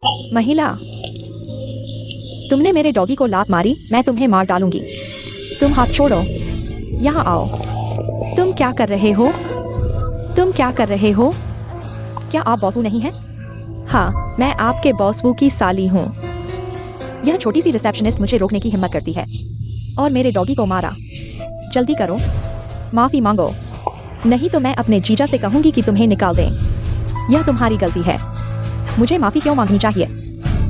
महिला, तुमने मेरे डॉगी को लात मारी, मैं तुम्हें मार डालूंगी। तुम हाथ छोड़ो, यहाँ आओ। तुम क्या कर रहे हो? तुम क्या कर रहे हो? क्या आप बॉसू नहीं हैं? हाँ, मैं आपके बॉसू की साली हूँ। यह छोटी सी रिसेप्शनिस्ट मुझे रोकने की हिम्मत करती है और मेरे डॉगी को मारा। जल्दी करो, माफी मांगो, नहीं तो मैं अपने जीजा से कहूंगी कि तुम्हें निकाल दें। यह तुम्हारी गलती है। मुझे माफी क्यों मांगनी चाहिए?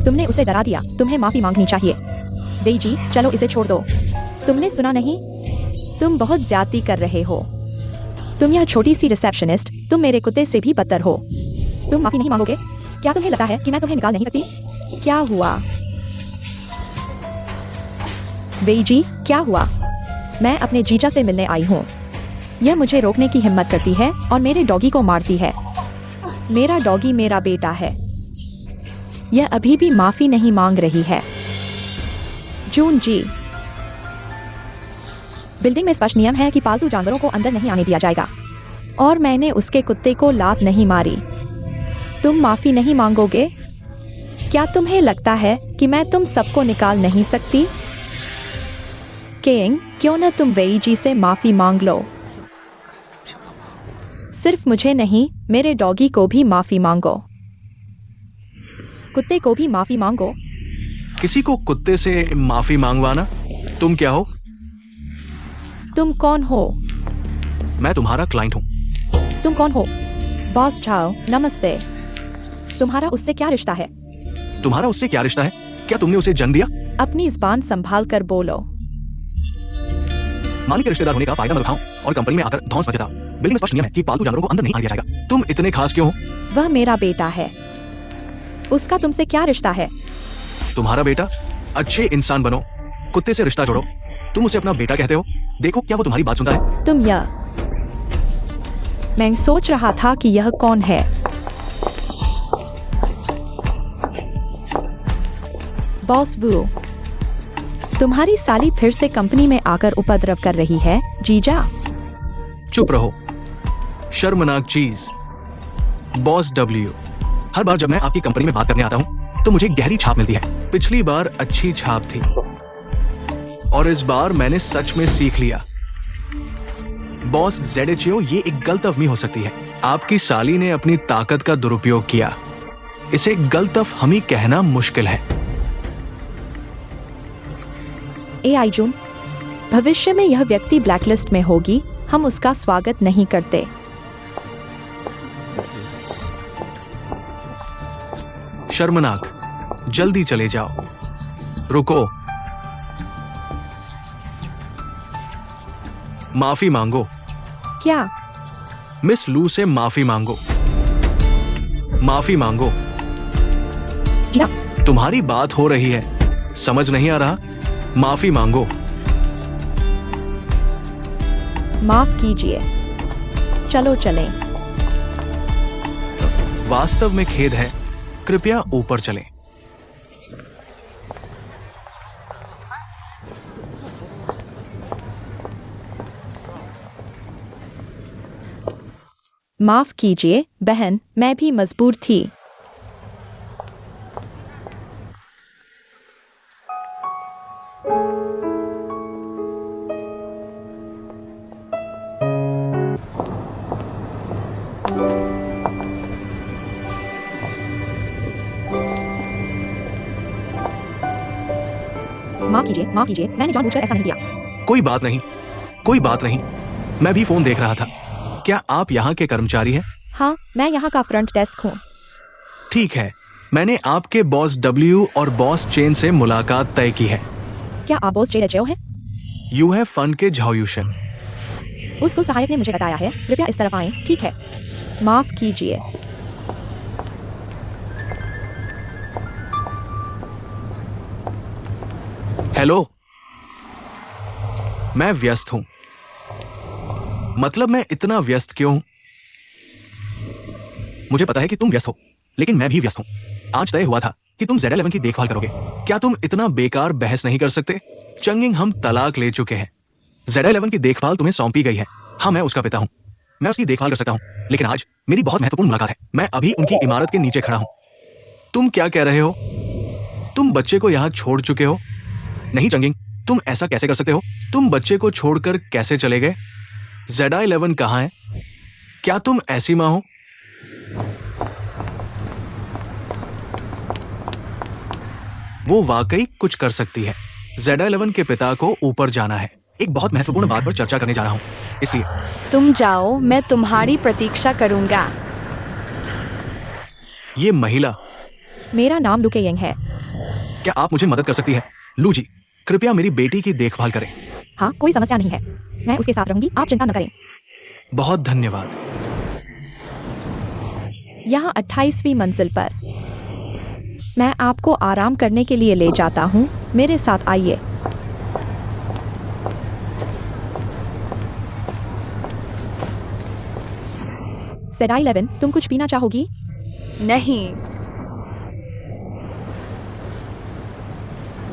तुमने उसे डरा दिया, तुम्हें माफी मांगनी चाहिए। वेई जी, चलो इसे छोड़ दो। तुमने सुना नहीं? तुम बहुत ज्यादती कर रहे हो। तुम यह छोटी सी रिसेप्शनिस्ट, तुम मेरे कुत्ते से भी बदतर हो। तुम माफी नहीं मांगोगे? क्या तुम्हें लगता है कि मैं तुम्हें निकाल नहीं सकती? क्या हुआ? वेई जी, क्या हुआ? मैं अपने जीजा से मिलने आई हूँ। यह मुझे रोकने की हिम्मत करती है और मेरे डॉगी को मारती है। मेरा डॉगी मेरा बेटा है। यह अभी भी माफी नहीं मांग रही है। जून जी, बिल्डिंग में स्पष्ट नियम है कि पालतू जानवरों को अंदर नहीं आने दिया जाएगा और मैंने उसके कुत्ते को लात नहीं मारी। तुम माफी नहीं मांगोगे? क्या तुम्हें लगता है कि मैं तुम सबको निकाल नहीं सकती? किंग, क्यों न तुम वेई जी से माफी मांग लो। सिर्फ मुझे नहीं, मेरे डॉगी को भी माफी मांगो। कुत्ते को भी माफी मांगो। किसी को कुत्ते से माफी मांगवाना? तुम क्या हो? तुम कौन हो? मैं तुम्हारा क्लाइंट हूँ। तुम कौन हो? बॉस झाओ, नमस्ते। तुम्हारा उससे क्या रिश्ता है? तुम्हारा उससे क्या रिश्ता है? क्या तुमने उसे जन्म दिया? अपनी जुबान संभाल कर बोलो। मालिक के रिश्तेदार होने का फायदा मैं उठाऊं और कंपनी में आकर धौंस मचा। बिल्डिंग में स्पष्ट नियम है कि पालतू जानवरों को अंदर नहीं आने दिया जाएगा। तुम इतने खास क्यों हो? वह मेरा बेटा है। उसका तुमसे क्या रिश्ता है? तुम्हारा बेटा? अच्छे इंसान बनो, कुत्ते से रिश्ता जोड़ो। तुम उसे अपना बेटा कहते हो? देखो क्या वो तुम्हारी बात सुनता है? तुम यह, मैं सोच रहा था कि यह कौन है। बॉस बू, तुम्हारी साली फिर से कंपनी में आकर उपद्रव कर रही है। जीजा, चुप रहो, शर्मनाक चीज। बॉस डब्ल्यू, हर बार जब मैं आपकी कंपनी में बात करने आता हूं तो मुझे गहरी छाप मिलती है। पिछली बार अच्छी छाप थी और इस बार मैंने सच में सीख लिया। बॉस ZHO, ये एक गलतफहमी हो सकती है। आपकी साली ने अपनी ताकत का दुरुपयोग किया। इसे गलतफहमी कहना मुश्किल है। AI जून, भविष्य में यह व्यक्ति ब्लैकलिस्ट में होगी। हम उसका स्वागत नहीं करते। शर्मनाक, जल्दी चले जाओ। रुको, माफी मांगो। क्या? मिस लू से माफी मांगो। माफी मांगो। जीजा, तुम्हारी बात हो रही है, समझ नहीं आ रहा? माफी मांगो। माफ कीजिए, चलो चलें। वास्तव में खेद है, कृपया ऊपर चलें। माफ कीजिए बहन, मैं भी मजबूर थी। माफ कीजिए, मैंने जानबूझकर ऐसा नहीं किया। कोई बात नहीं, कोई बात नहीं। मैं भी फोन देख रहा था। क्या आप यहाँ के कर्मचारी हैं? हाँ, मैं यहाँ का फ्रंट डेस्क हूँ। ठीक है, मैंने आपके बॉस डब्ल्यू और बॉस चेन से मुलाकात तय की है। क्या आप बॉस JHO हैं? यू हैव फन के झाओयुशन। उस कुल सहायक ने मुझे बताया है। कृपया इस तरफ आएं। ठीक है, माफ कीजिए। हेलो, मैं व्यस्त हूं। मतलब मैं इतना व्यस्त क्यों? मुझे पता है कि तुम व्यस्त हो, लेकिन मैं भी व्यस्त हूं। आज तय हुआ था कि तुम Z11 की देखभाल करोगे। क्या तुम इतना बेकार बहस नहीं कर सकते? चंगिंग, हम तलाक ले चुके हैं। Z11 की देखभाल तुम्हें सौंपी गई है। हाँ, मैं उसका पिता हूं, मैं उसकी देखभाल कर सकता हूं, लेकिन आज मेरी बहुत महत्वपूर्ण मुलाकात है। मैं अभी उनकी इमारत के नीचे खड़ा हूं। तुम क्या कह रहे हो? तुम बच्चे को यहाँ छोड़ चुके हो? नहीं चंगिंग, तुम ऐसा कैसे कर सकते हो? तुम बच्चे को छोड़कर कैसे चले गए? ZI-11 कहाँ है? क्या तुम ऐसी माँ हो? वो वाकई कुछ कर सकती है। ZI-11 के पिता को ऊपर जाना है। एक बहुत महत्वपूर्ण बात पर चर्चा करने जा रहा हूँ, इसलिए तुम जाओ, मैं तुम्हारी प्रतीक्षा करूंगा। ये महिला, मेरा नाम लुके यंग है। क्या आप मुझे मदद कर सकती है? लू जी, कृपया मेरी बेटी की देखभाल करें। हाँ, कोई समस्या नहीं है, मैं उसके साथ रहूंगी, आप चिंता न करें। बहुत धन्यवाद। यहाँ 28वीं मंजिल पर मैं आपको आराम करने के लिए ले जाता हूँ, मेरे साथ आइए। ZI-11, तुम कुछ पीना चाहोगी? नहीं,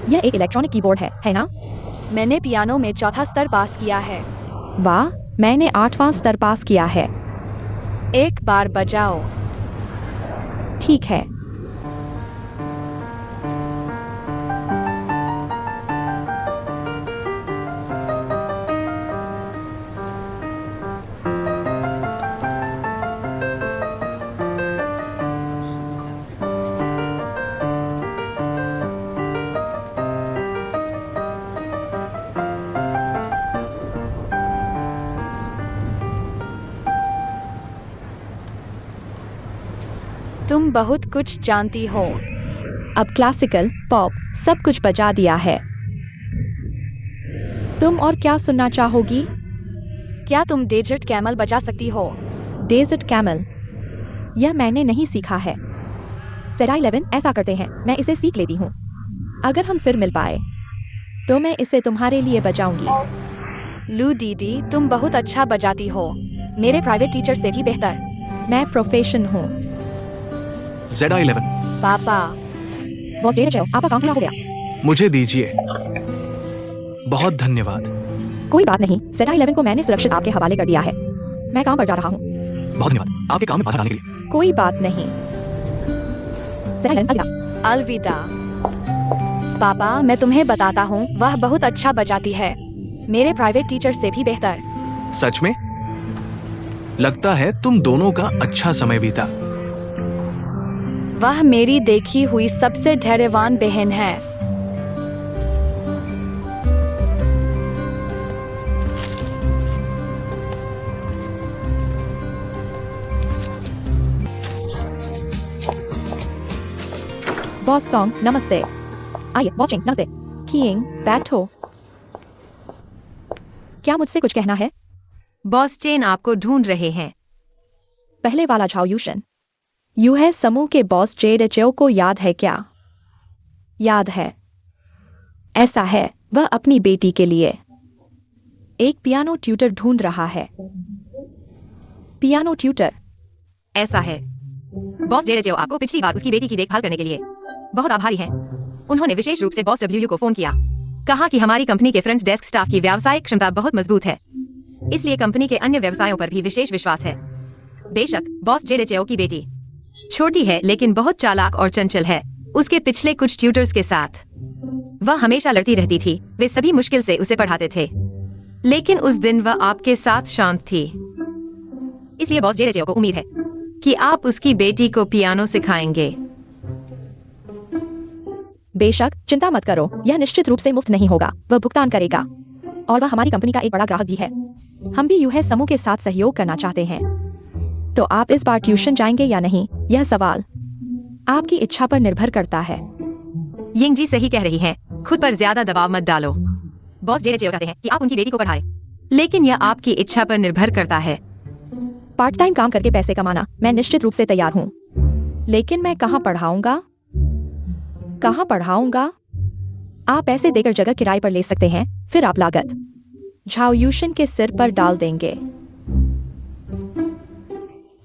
यह एक इलेक्ट्रॉनिक कीबोर्ड है ना? मैंने पियानो में 4था स्तर पास किया है। वाह, मैंने 8वां स्तर पास किया है। एक बार बजाओ। ठीक है। तुम बहुत कुछ जानती हो। अब क्लासिकल, पॉप सब कुछ बजा दिया है। तुम और क्या सुनना चाहोगी? क्या तुम डेजर्ट कैमल बजा सकती हो? डेजर्ट कैमल, यह मैंने नहीं सीखा है। ZI-11 ऐसा करते हैं, मैं इसे सीख लेती हूँ। अगर हम फिर मिल पाए तो मैं इसे तुम्हारे लिए बजाऊंगी। लू दीदी, तुम बहुत अच्छा बजाती हो, मेरे प्राइवेट टीचर से भी बेहतर। मैं प्रोफेशन हूँ। ZI-11, पापा, बॉस डेढ़ जाओ, आपका काम पूरा हो गया। मुझे दीजिए। बहुत धन्यवाद। कोई बात नहीं, ZI-11 को मैंने सुरक्षित आपके हवाले कर दिया है। मैं काम पर जा रहा हूँ। बहुत धन्यवाद आपके काम में बाधा डालने के लिए। कोई बात नहीं। ZI-11 अलविदा। अलविदा। पापा, मैं तुम्हें बताता हूँ, वह बहुत अच्छा बजाती है, मेरे प्राइवेट टीचर से भी बेहतर। सच में? लगता है तुम दोनों का अच्छा समय बीता। वह मेरी देखी हुई सबसे धैर्यवान बहन है। बॉस सॉन्ग, नमस्ते। आइए वॉचिंग, नमस्ते। कीइंग, बैठो। क्या मुझसे कुछ कहना है? बॉस चेन आपको ढूंढ रहे हैं। पहले वाला झाओ यूशन। यूहे समूह के बॉस जेडएचओ को याद है क्या? याद है। ऐसा है, वह अपनी बेटी के लिए एक पियानो ट्यूटर ढूंढ रहा है। Piano tutor. ऐसा है, बॉस जेडएचओ आपको पिछली बार उसकी बेटी की देखभाल करने के लिए बहुत आभारी हैं। उन्होंने विशेष रूप से बॉस डब्ल्यू को फोन किया, कहा कि हमारी कंपनी के फ्रंट डेस्क स्टाफ की व्यावसायिक क्षमता बहुत मजबूत है, इसलिए कंपनी के अन्य व्यवसायों पर भी विशेष विश्वास है। बेशक बॉस जेडएचओ की बेटी छोटी है लेकिन बहुत चालाक और चंचल है। उसके पिछले कुछ ट्यूटर्स के साथ वह हमेशा लड़ती रहती थी, वे सभी मुश्किल से उसे पढ़ाते थे, लेकिन उस दिन वह आपके साथ शांत थी। इसलिए बॉस जेडएचओ को उम्मीद है कि आप उसकी बेटी को पियानो सिखाएंगे। बेशक, चिंता मत करो, यह निश्चित रूप से मुफ्त नहीं होगा, वह भुगतान करेगा और वह हमारी कंपनी का एक बड़ा ग्राहक भी है। हम भी यूहे समूह के साथ सहयोग करना चाहते हैं। तो आप इस बार ट्यूशन जाएंगे या नहीं, यह सवाल आपकी इच्छा पर निर्भर करता है। यिंग जी सही कह रही हैं, खुद पर ज्यादा दबाव मत डालो। बॉस जेडएचओ चाहते हैं कि आप उनकी बेटी को पढ़ाएं, लेकिन यह आपकी इच्छा पर निर्भर करता है। पार्ट टाइम काम करके पैसे कमाना मैं निश्चित रूप से तैयार हूँ, लेकिन मैं कहाँ पढ़ाऊंगा? कहाँ पढ़ाऊंगा? आप पैसे देकर जगह किराए पर ले सकते हैं, फिर आप लागत झाओयूशन के सिर पर डाल देंगे।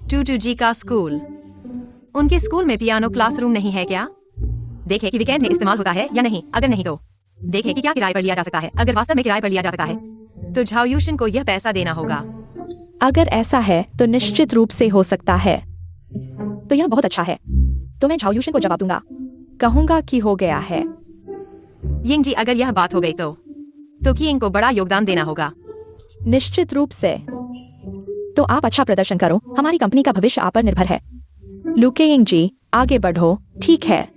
टूटू जी का स्कूल, उनके स्कूल में पियानो क्लासरूम नहीं है क्या? देखें कि वीकेंड में इस्तेमाल होता है या नहीं, अगर नहीं तो देखें कि क्या किराए पर लिया जा सकता है। अगर वास्तव में किराए पर लिया जा सकता है तो झाओयूशन को यह पैसा देना होगा। अगर ऐसा है तो निश्चित रूप से हो सकता है, तो यह बहुत अच्छा है। तो मैं झाओ यूशन को जवाब दूंगा, कहूंगा कि हो गया है। यिंग जी, अगर यह बात हो गई तो किंग को बड़ा योगदान देना होगा। निश्चित रूप से। तो आप अच्छा प्रदर्शन करो, हमारी कंपनी का भविष्य आप पर निर्भर है। लुके यिंग जी, आगे बढ़ो, ठीक है?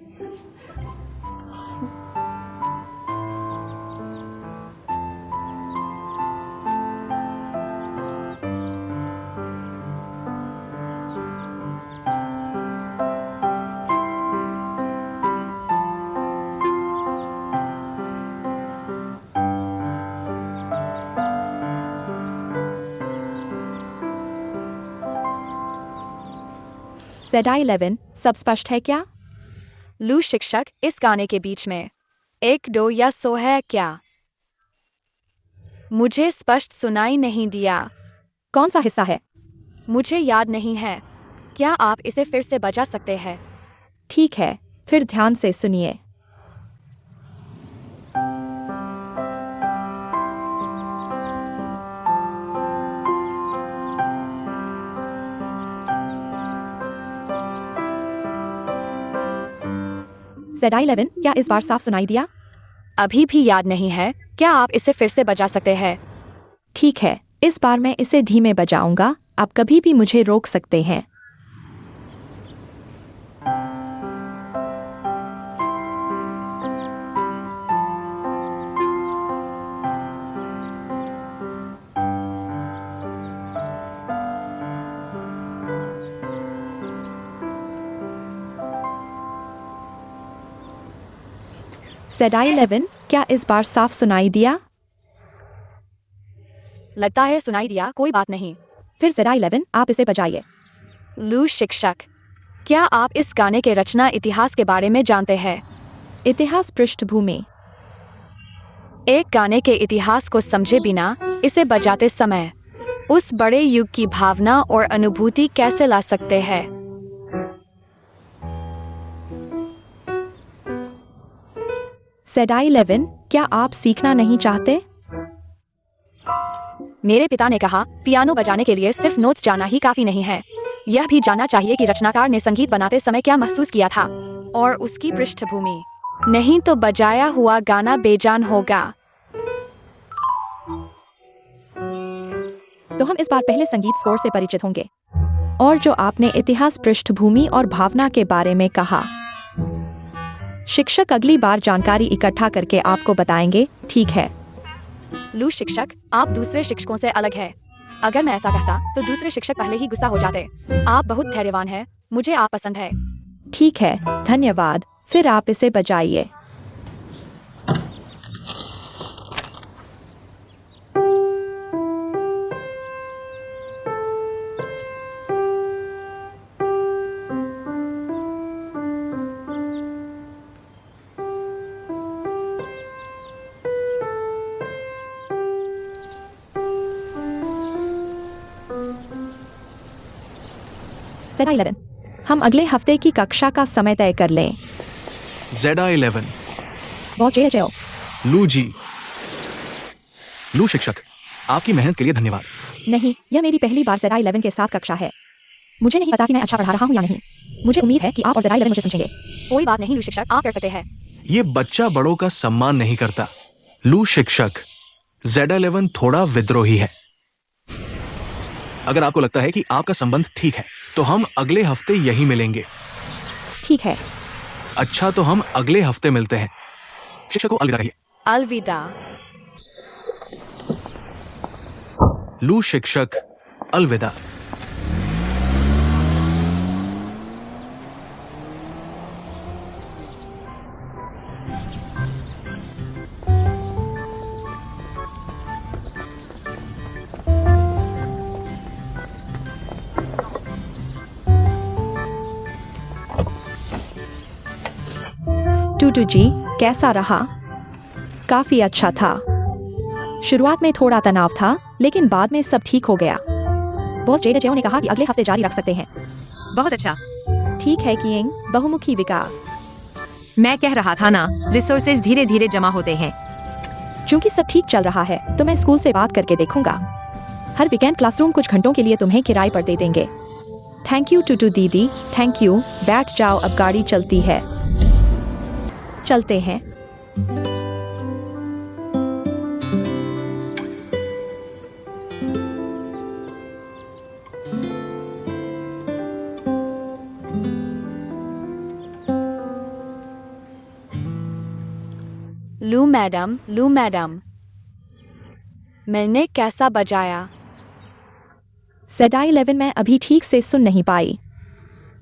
ज़ेडाई 11, सब स्पष्ट है क्या? लू शिक्षक, इस गाने के बीच में 1 2 या सो है क्या? मुझे स्पष्ट सुनाई नहीं दिया। कौन सा हिस्सा है? मुझे याद नहीं है। क्या आप इसे फिर से बजा सकते हैं? ठीक है, फिर ध्यान से सुनिए। ज़ेडाई 11, क्या इस बार साफ सुनाई दिया? अभी भी याद नहीं है। क्या आप इसे फिर से बजा सकते हैं? ठीक है, इस बार मैं इसे धीमे बजाऊंगा, आप कभी भी मुझे रोक सकते हैं। ज़ेडाई 11, क्या इस बार साफ सुनाई दिया? लगता है सुनाई दिया, कोई बात नहीं। फिर ज़ेडाई 11, आप इसे बजाइए। लू शिक्षक, क्या आप इस गाने के रचना इतिहास के बारे में जानते हैं? इतिहास पृष्ठभूमि। एक गाने के इतिहास को समझे बिना इसे बजाते समय उस बड़े युग की भावना और अनुभूति कैसे ला सकते हैं? ज़ेडाई 11, क्या आप सीखना नहीं चाहते? मेरे पिता ने कहा, पियानो बजाने के लिए सिर्फ नोट्स जाना ही काफी नहीं है। यह भी जानना चाहिए कि रचनाकार ने संगीत बनाते समय क्या महसूस किया था और उसकी पृष्ठभूमि। नहीं तो बजाया हुआ गाना बेजान होगा। तो हम इस बार पहले संगीत स्कोर से परिचित होंगे और जो आपने इतिहास पृष्ठभूमि और भावना के बारे में कहा, शिक्षक अगली बार जानकारी इकट्ठा करके आपको बताएंगे, ठीक है? लू शिक्षक, आप दूसरे शिक्षकों से अलग हैं। अगर मैं ऐसा कहता तो दूसरे शिक्षक पहले ही गुस्सा हो जाते। आप बहुत धैर्यवान हैं, मुझे आप पसंद है। ठीक है, धन्यवाद। फिर आप इसे बजाइए। ज़ेडाई 11, हम अगले हफ्ते की कक्षा का समय तय कर लें। ज़ेडाई 11, बॉस JHO, लू जी। लू शिक्षक, आपकी मेहनत के लिए धन्यवाद। नहीं, यह मेरी पहली बार ज़ेडाई 11 के साथ कक्षा है। मुझे नहीं पता कि मैं अच्छा पढ़ा रहा हूँ या नहीं। मुझे उम्मीद है कि आप और ज़ेडाई 11 मुझे समझेंगे। कोई बात नहीं लू शिक्षक, आप कर सकते हैं। ये बच्चा बड़ों का सम्मान नहीं करता। लू शिक्षक, ज़ेडाई 11 थोड़ा विद्रोही है। अगर आपको लगता है कि आपका संबंध ठीक है तो हम अगले हफ्ते यही मिलेंगे। ठीक है। अच्छा, तो हम अगले हफ्ते मिलते हैं। शिक्षक को अलविदा कहिए। अलविदा। लू शिक्षक, अलविदा। टूटू जी, कैसा रहा? काफी अच्छा था। शुरुआत में थोड़ा तनाव था, लेकिन बाद में सब ठीक हो गया। बॉस JHO ने कहा कि अगले हफ्ते जारी रख सकते हैं। बहुत अच्छा। ठीक है किंग, बहुमुखी विकास। मैं कह रहा था ना, रिसोर्सेज धीरे धीरे जमा होते हैं। क्योंकि सब ठीक चल रहा है तो मैं स्कूल से बात करके देखूंगा। हर वीकेंड क्लासरूम कुछ घंटों के लिए तुम्हें किराए पर दे देंगे। थैंक यू टूटू दीदी, थैंक यू। बैठ जाओ, अब गाड़ी चलती है। चलते हैं। लू मैडम, मैंने कैसा बजाया? Z11 मैं अभी ठीक से सुन नहीं पाई,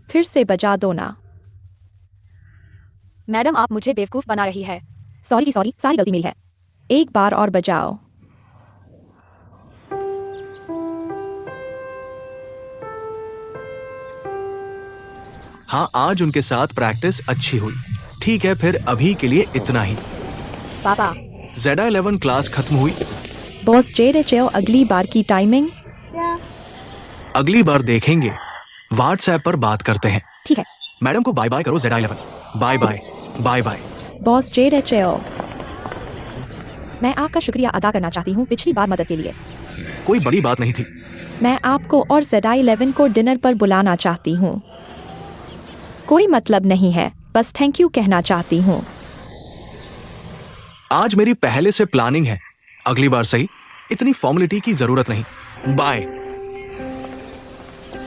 फिर से बजा दो ना। मैडम आप मुझे बेवकूफ बना रही है। सॉरी, सारी गलती मेरी है। एक बार और बजाओ। हाँ, आज उनके साथ प्रैक्टिस अच्छी हुई। ठीक है, फिर अभी के लिए इतना ही। पापा, Z11 क्लास खत्म हुई। बॉस JHO अगली बार की टाइमिंग? अगली बार देखेंगे, व्हाट्सएप पर बात करते हैं। ठीक है। मैडम को बाय बाय करो Z11। Bye bye, bye bye. Boss JHO, मैं आपका शुक्रिया अदा करना चाहती हूँ पिछली बार मदद के लिए। कोई बड़ी बात नहीं थी। मैं आपको और Z11 को डिनर पर बुलाना चाहती हूँ। कोई मतलब नहीं है, बस थैंक यू कहना चाहती हूँ। आज मेरी पहले से प्लानिंग है, अगली बार सही, इतनी फॉर्मेलिटी की जरूरत नहीं। बाय।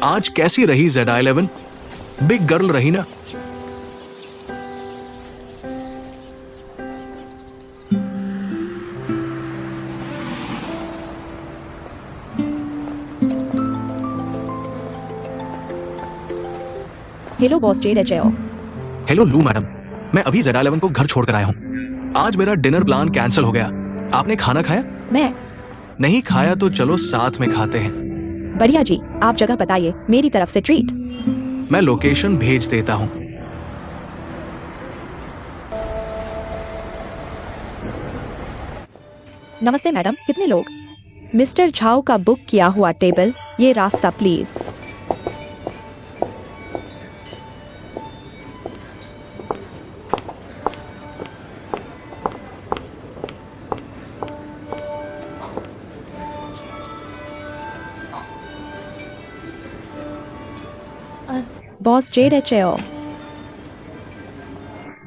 आज कैसी रही Z11? बिग गर्ल रही ना? Hello boss JHO। हेलो लू मैडम, मैं अभी Z11 को घर छोड़कर आया हूँ। आज मेरा डिनर प्लान कैंसिल हो गया। आपने खाना खाया? मैं नहीं खाया तो चलो साथ में खाते हैं। बढ़िया जी, आप जगह बताइए, मेरी तरफ से ट्रीट। मैं लोकेशन भेज देता हूँ। नमस्ते मैडम, कितने लोग? मिस्टर झाओ का बुक किया हुआ टेबल, ये रास्ता प्लीज। बॉस JHO,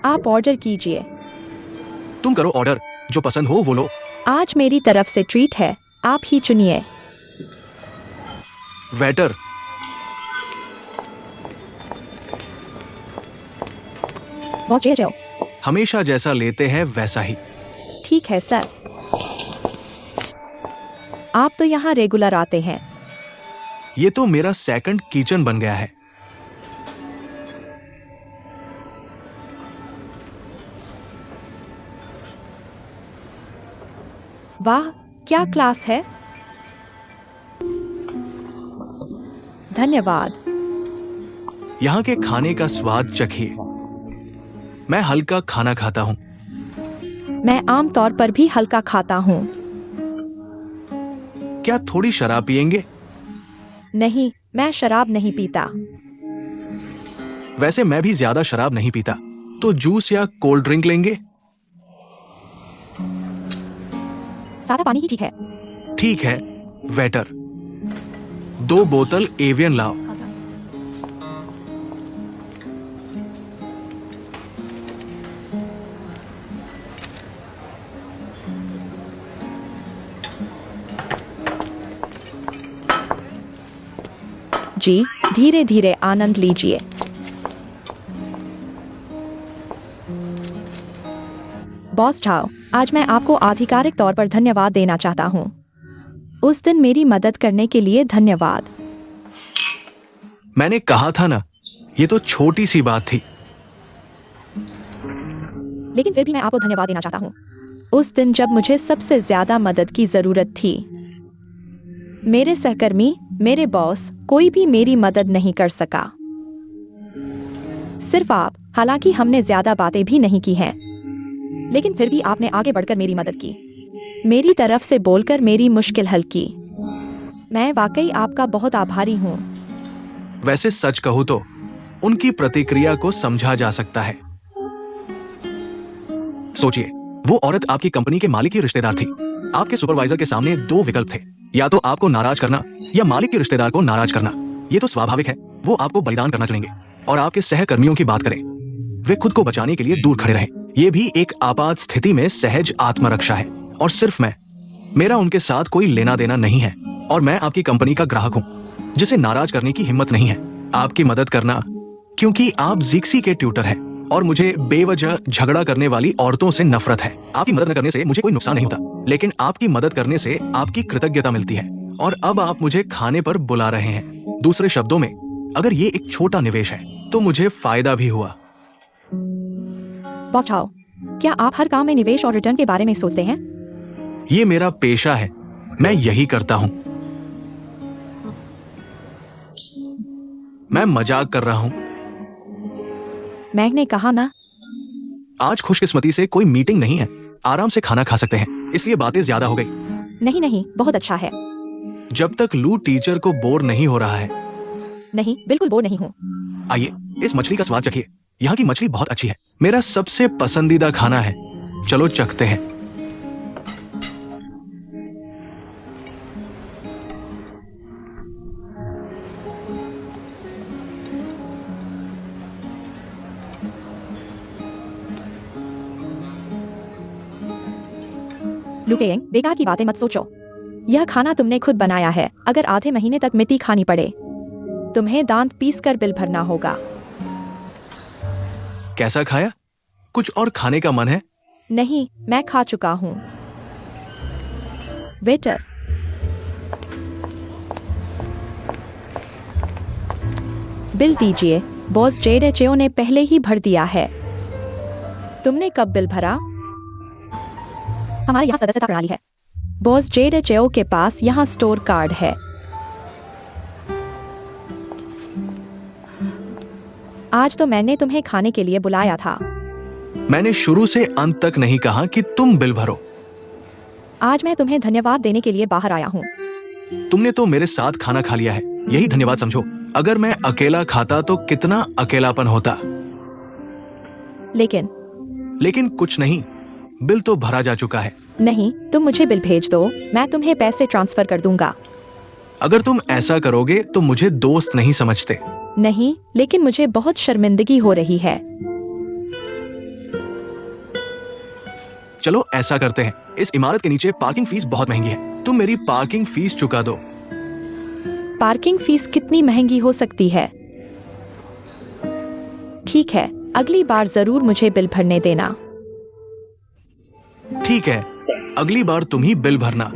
आप ऑर्डर कीजिए। तुम करो ऑर्डर, जो पसंद हो वो लो। आज मेरी तरफ से ट्रीट है, आप ही चुनिए। वेटर, बॉस JHO, हमेशा जैसा लेते हैं वैसा ही। ठीक है सर। आप तो यहाँ रेगुलर आते हैं। ये तो मेरा सेकंड किचन बन गया है। वाह, क्या क्लास है। धन्यवाद। यहाँ के खाने का स्वाद चखिए। मैं हल्का खाना खाता हूँ। मैं आमतौर पर भी हल्का खाता हूँ। क्या थोड़ी शराब पियेंगे? नहीं, मैं शराब नहीं पीता। वैसे मैं भी ज्यादा शराब नहीं पीता, तो जूस या कोल्ड ड्रिंक लेंगे? सादा पानी ही ठीक है। ठीक है वेटर, 2 बोतल एवियन लाओ। जी, धीरे धीरे आनंद लीजिए। बॉस झाओ, आज मैं आपको आधिकारिक तौर पर धन्यवाद देना चाहता हूँ। उस दिन मेरी मदद करने के लिए धन्यवाद। मैंने कहा था ना, ये तो छोटी सी बात थी। लेकिन फिर भी मैं आपको धन्यवाद देना चाहता हूँ। उस दिन जब मुझे सबसे ज्यादा मदद की जरूरत थी, मेरे सहकर्मी, मेरे बॉस, कोई भी मेरी मदद नहीं कर सका, सिर्फ आप। हालांकि हमने ज्यादा बातें भी नहीं की हैं, लेकिन फिर भी आपने आगे बढ़कर मेरी मदद की, मेरी तरफ से बोलकर मेरी मुश्किल हल की। मैं वाकई आपका बहुत आभारी हूँ। वैसे सच कहूं तो उनकी प्रतिक्रिया को समझा जा सकता है। सोचिए, वो औरत आपकी कंपनी के मालिक की रिश्तेदार थी। आपके सुपरवाइजर के सामने 2 विकल्प थे, या तो आपको नाराज करना या मालिक के रिश्तेदार को नाराज करना। ये तो स्वाभाविक है। वो आपको बलिदान करना चुनेंगे और आपके सहकर्मियों की बात करें। वे खुद को बचाने के लिए दूर खड़े रहें। ये भी एक आपात स्थिति में सहज आत्मरक्षा है। और सिर्फ मेरा उनके साथ कोई लेना देना नहीं है और मैं आपकी कंपनी का ग्राहक हूं जिसे नाराज करने की हिम्मत नहीं है। आपकी मदद करना, क्योंकि आप जिक्सी के ट्यूटर हैं और मुझे बेवजह झगड़ा करने वाली औरतों से नफरत है। आपकी मदद न करने से मुझे कोई नुकसान नहीं होता, लेकिन आपकी मदद करने से आपकी कृतज्ञता मिलती है और अब आप मुझे खाने पर बुला रहे हैं। दूसरे शब्दों में, अगर ये एक छोटा निवेश है तो मुझे फायदा भी हुआ। बॉस चाओ, क्या आप हर काम में निवेश और रिटर्न के बारे में सोचते हैं? ये मेरा पेशा है, मैं यही करता हूं। मैं मजाक कर रहा हूं। मैग ने कहा ना। आज खुशकिस्मती से कोई मीटिंग नहीं है, आराम से खाना खा सकते हैं, इसलिए बातें ज्यादा हो गई। नहीं नहीं, बहुत अच्छा है। जब तक लू टीचर को बोर नहीं हो रहा है। नहीं, बिल्कुल बोर नहीं हूँ। आइए इस मछली का स्वाद चखिए, यहाँ की मछली बहुत अच्छी है, मेरा सबसे पसंदीदा खाना है। चलो चखते हैं। लुकेयंग, बेकार की बातें मत सोचो। यह खाना तुमने खुद बनाया है। अगर आधे महीने तक मिट्टी खानी पड़े, तुम्हें दांत पीस कर बिल भरना होगा। कैसा खाया? कुछ और खाने का मन है? नहीं, मैं खा चुका हूँ। वेटर, बिल दीजिए। बॉस जेडेचेओ ने पहले ही भर दिया है। तुमने कब बिल भरा? हमारे यहाँ सदस्यता प्रणाली है। बॉस जेडेचेओ के पास यहाँ स्टोर कार्ड है। आज तो मैंने तुम्हें खाने के लिए बुलाया था। मैंने शुरू से अंत तक नहीं कहा कि तुम बिल भरो। आज मैं तुम्हें धन्यवाद देने के लिए बाहर आया हूँ। तुमने तो मेरे साथ खाना खा लिया है, यही धन्यवाद समझो। अगर मैं अकेला खाता तो कितना अकेलापन होता। लेकिन कुछ नहीं, बिल तो भरा जा चुका है। नहीं, तुम मुझे बिल भेज दो, मैं तुम्हें पैसे ट्रांसफर कर दूंगा। अगर तुम ऐसा करोगे तो मुझे दोस्त नहीं समझते। नहीं, लेकिन मुझे बहुत शर्मिंदगी हो रही है। चलो ऐसा करते हैं, इस इमारत के नीचे पार्किंग फीस बहुत महंगी है, तुम मेरी पार्किंग फीस चुका दो। पार्किंग फीस कितनी महंगी हो सकती है? ठीक है, अगली बार जरूर मुझे बिल भरने देना। ठीक है, अगली बार तुम ही बिल भरना।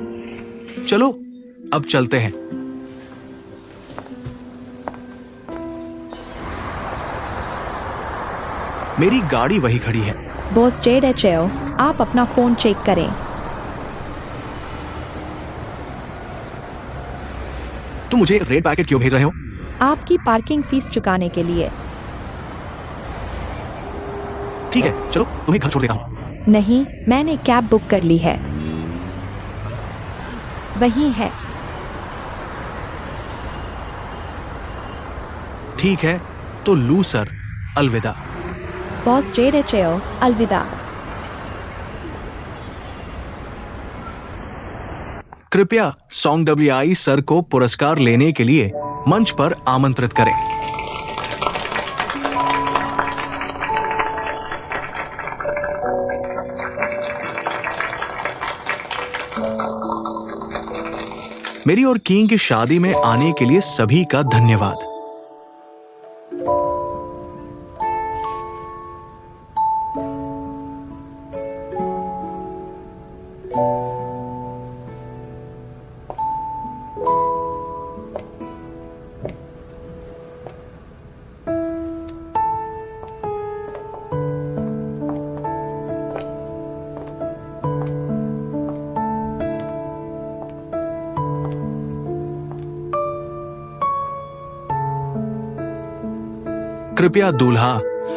चलो अब चलते हैं। मेरी गाड़ी वही खड़ी है। बॉस जेडेचेओ, आप अपना फोन चेक करें। तुम मुझे रेड पैकेट क्यों भेज रहे हो? आपकी पार्किंग फीस चुकाने के लिए। ठीक है, चलो तुम्हें घर छोड़ देता हूँ। नहीं, मैंने कैब बुक कर ली है। वही है। ठीक है, तो लू सर, अलविदा। बॉस जेडेचेओ, अलविदा। कृपया सॉन्ग WI सर को पुरस्कार लेने के लिए मंच पर आमंत्रित करें। मेरी और किंग की शादी में आने के लिए सभी का धन्यवाद। कृपया दूल्हा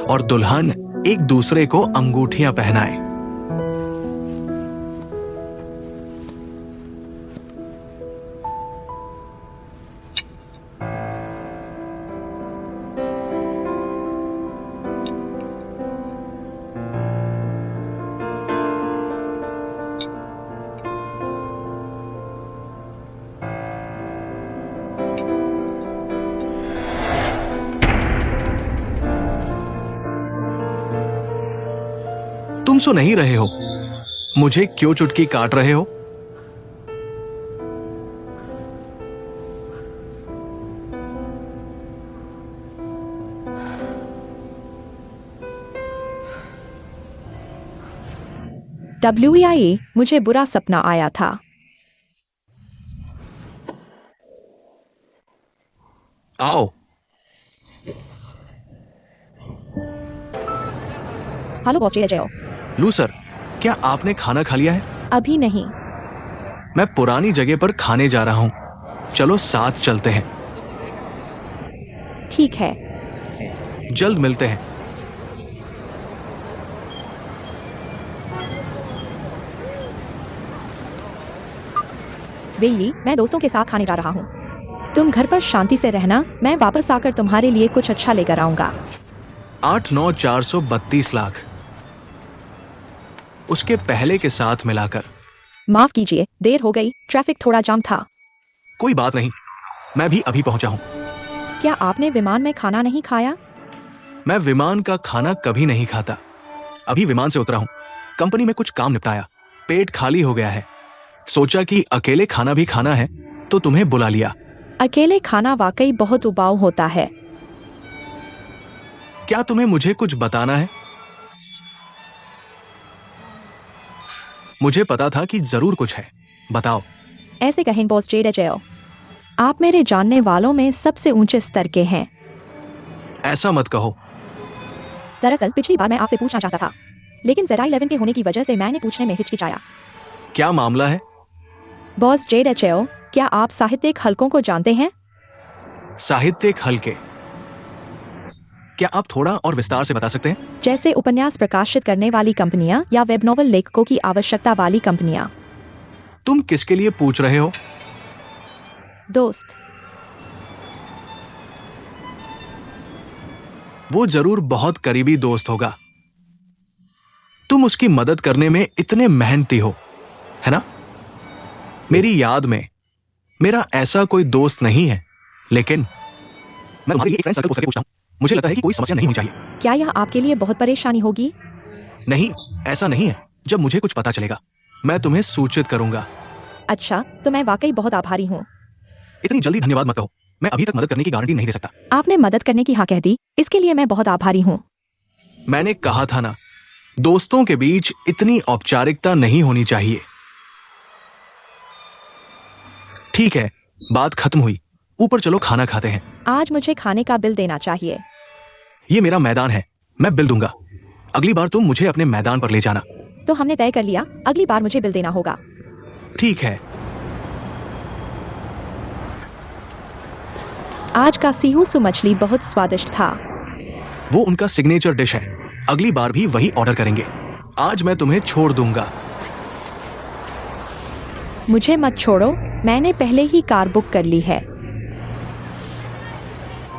और दुल्हन एक दूसरे को अंगूठियां पहनाएं। तुम सो नहीं रहे हो, मुझे क्यों चुटकी काट रहे हो? WEIA, मुझे बुरा सपना आया था। आओ। Hello boss JJ। लू सर, क्या आपने खाना खा लिया है? अभी नहीं। मैं पुरानी जगह पर खाने जा रहा हूं, चलो साथ चलते हैं। ठीक है। जल्द मिलते हैं। वेली, मैं दोस्तों के साथ खाने जा रहा हूँ। तुम घर पर शांति से रहना, मैं वापस आकर तुम्हारे लिए कुछ अच्छा लेकर आऊंगा। 8,9,432 लाख उसके पहले के साथ मिलाकर। माफ कीजिए, देर हो गई, ट्रैफिक थोड़ा जाम था। कोई बात नहीं, मैं भी अभी पहुंचा हूं। क्या आपने विमान में खाना नहीं खाया? मैं विमान का खाना कभी नहीं खाता। अभी विमान से उतरा हूं, कंपनी में कुछ काम निपटाया, पेट खाली हो गया है। सोचा कि अकेले खाना भी खाना है तो तुम्हें बुला लिया। अकेले खाना वाकई बहुत उबाऊ होता है। क्या तुम्हें मुझे कुछ बताना है? मुझे पता था कि जरूर कुछ है, बताओ। ऐसे कहें बॉस JJ, आप मेरे जानने वालों में सबसे ऊंचे स्तर के हैं। ऐसा मत कहो। दरअसल पिछली बार मैं आपसे पूछना चाहता था, लेकिन ZI-11 के होने की वजह से मैंने पूछने में हिचकिचाया। क्या मामला है? बॉस JJ, क्या आप साहित्यिक हलकों को जानते हैं? साहित्यिक हलके? क्या आप थोड़ा और विस्तार से बता सकते हैं? जैसे उपन्यास प्रकाशित करने वाली कंपनियां या वेब नॉवल लेखकों की आवश्यकता वाली कंपनियां। तुम किसके लिए पूछ रहे हो? दोस्त। वो जरूर बहुत करीबी दोस्त होगा। तुम उसकी मदद करने में इतने मेहनती हो, है ना? मेरी याद में मेरा ऐसा कोई दोस्त नहीं है, लेकिन मैं तुम्हारे लिए एक फ्रेंड सर्कल को करके पूछता हूं। मुझे लगता है कि कोई समस्या नहीं होनी चाहिए। क्या यह आपके लिए बहुत परेशानी होगी? नहीं, ऐसा नहीं है। जब मुझे कुछ पता चलेगा मैं तुम्हें सूचित करूंगा। अच्छा, तो मैं वाकई बहुत आभारी हूँ। इतनी जल्दी धन्यवाद मत कहो, मैं अभी तक मदद करने की गारंटी नहीं दे सकता। आपने मदद करने की हाँ कह दी, इसके लिए मैं बहुत आभारी हूँ। मैंने कहा था ना, दोस्तों के बीच इतनी औपचारिकता नहीं होनी चाहिए। ठीक है, बात खत्म हुई, ऊपर चलो खाना खाते हैं। आज मुझे खाने का बिल देना चाहिए। ये मेरा मैदान है, मैं बिल दूंगा। अगली बार तुम मुझे अपने मैदान पर ले जाना। तो हमने तय कर लिया, अगली बार मुझे बिल देना होगा। ठीक है। आज का सीहूसू मछली बहुत स्वादिष्ट था। वो उनका सिग्नेचर डिश है, अगली बार भी वही ऑर्डर करेंगे। आज मैं तुम्हें छोड़ दूंगा। मुझे मत छोड़ो, मैंने पहले ही कार बुक कर ली है।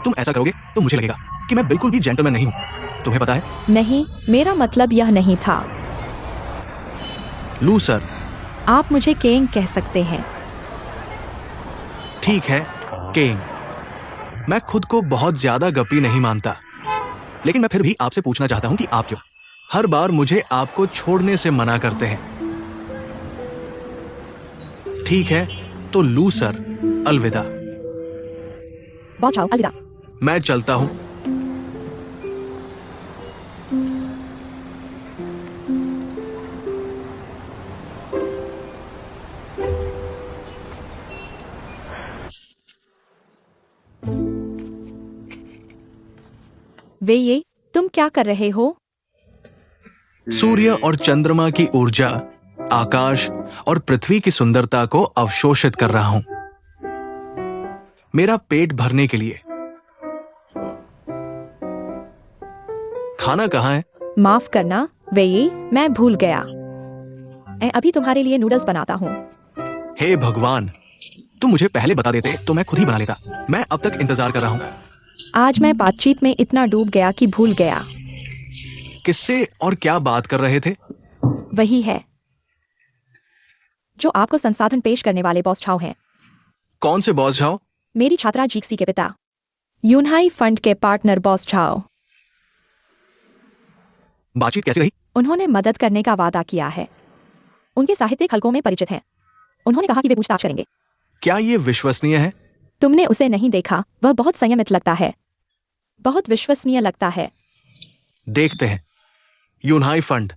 तुम ऐसा करोगे तो मुझे लगेगा कि मैं बिल्कुल भी जेंटलमैन नहीं हूं। तुम्हें पता है? नहीं, मेरा मतलब यह नहीं था। लू सर। आप मुझे केंग कह सकते हैं। ठीक है, केंग। मैं खुद को बहुत ज्यादा गप्पी नहीं मानता, लेकिन मैं फिर भी आपसे पूछना चाहता हूं कि आप क्यों हर बार मुझे आपको छोड़ने से मना करते हैं? ठीक है, तो लू सर, अलविदा। बॉस जाओ, अलविदा। मैं चलता हूं। वे ये, तुम क्या कर रहे हो? सूर्य और चंद्रमा की ऊर्जा, आकाश और पृथ्वी की सुंदरता को अवशोषित कर रहा हूं, मेरा पेट भरने के लिए। खाना कहाँ है? माफ करना वे ये, मैं भूल गया। मैं अभी तुम्हारे लिए नूडल्स बनाता हूँ। हे भगवान, तुम मुझे पहले बता देते तो मैं खुद ही बना लेता। मैं अब तक इंतजार कर रहा हूं। आज मैं बातचीत में इतना डूब गया कि भूल गया। किससे और क्या बात कर रहे थे? वही है जो आपको संसाधन पेश करने वाले बॉस झाओ हैं। कौन से बॉस झाओ? मेरी छात्रा जीक्सी के पिता, यूनहाई फंड के पार्टनर बॉस झाओ। बातचीत कैसी रही? उन्होंने मदद करने का वादा किया है। उनके साहित्यिक हलकों में परिचित हैं। उन्होंने कहा कि वे पूछताछ करेंगे। क्या ये विश्वसनीय है? तुमने उसे नहीं देखा, वह बहुत संयमित लगता है, बहुत विश्वसनीय लगता है। देखते हैं। यूनहाई फंड।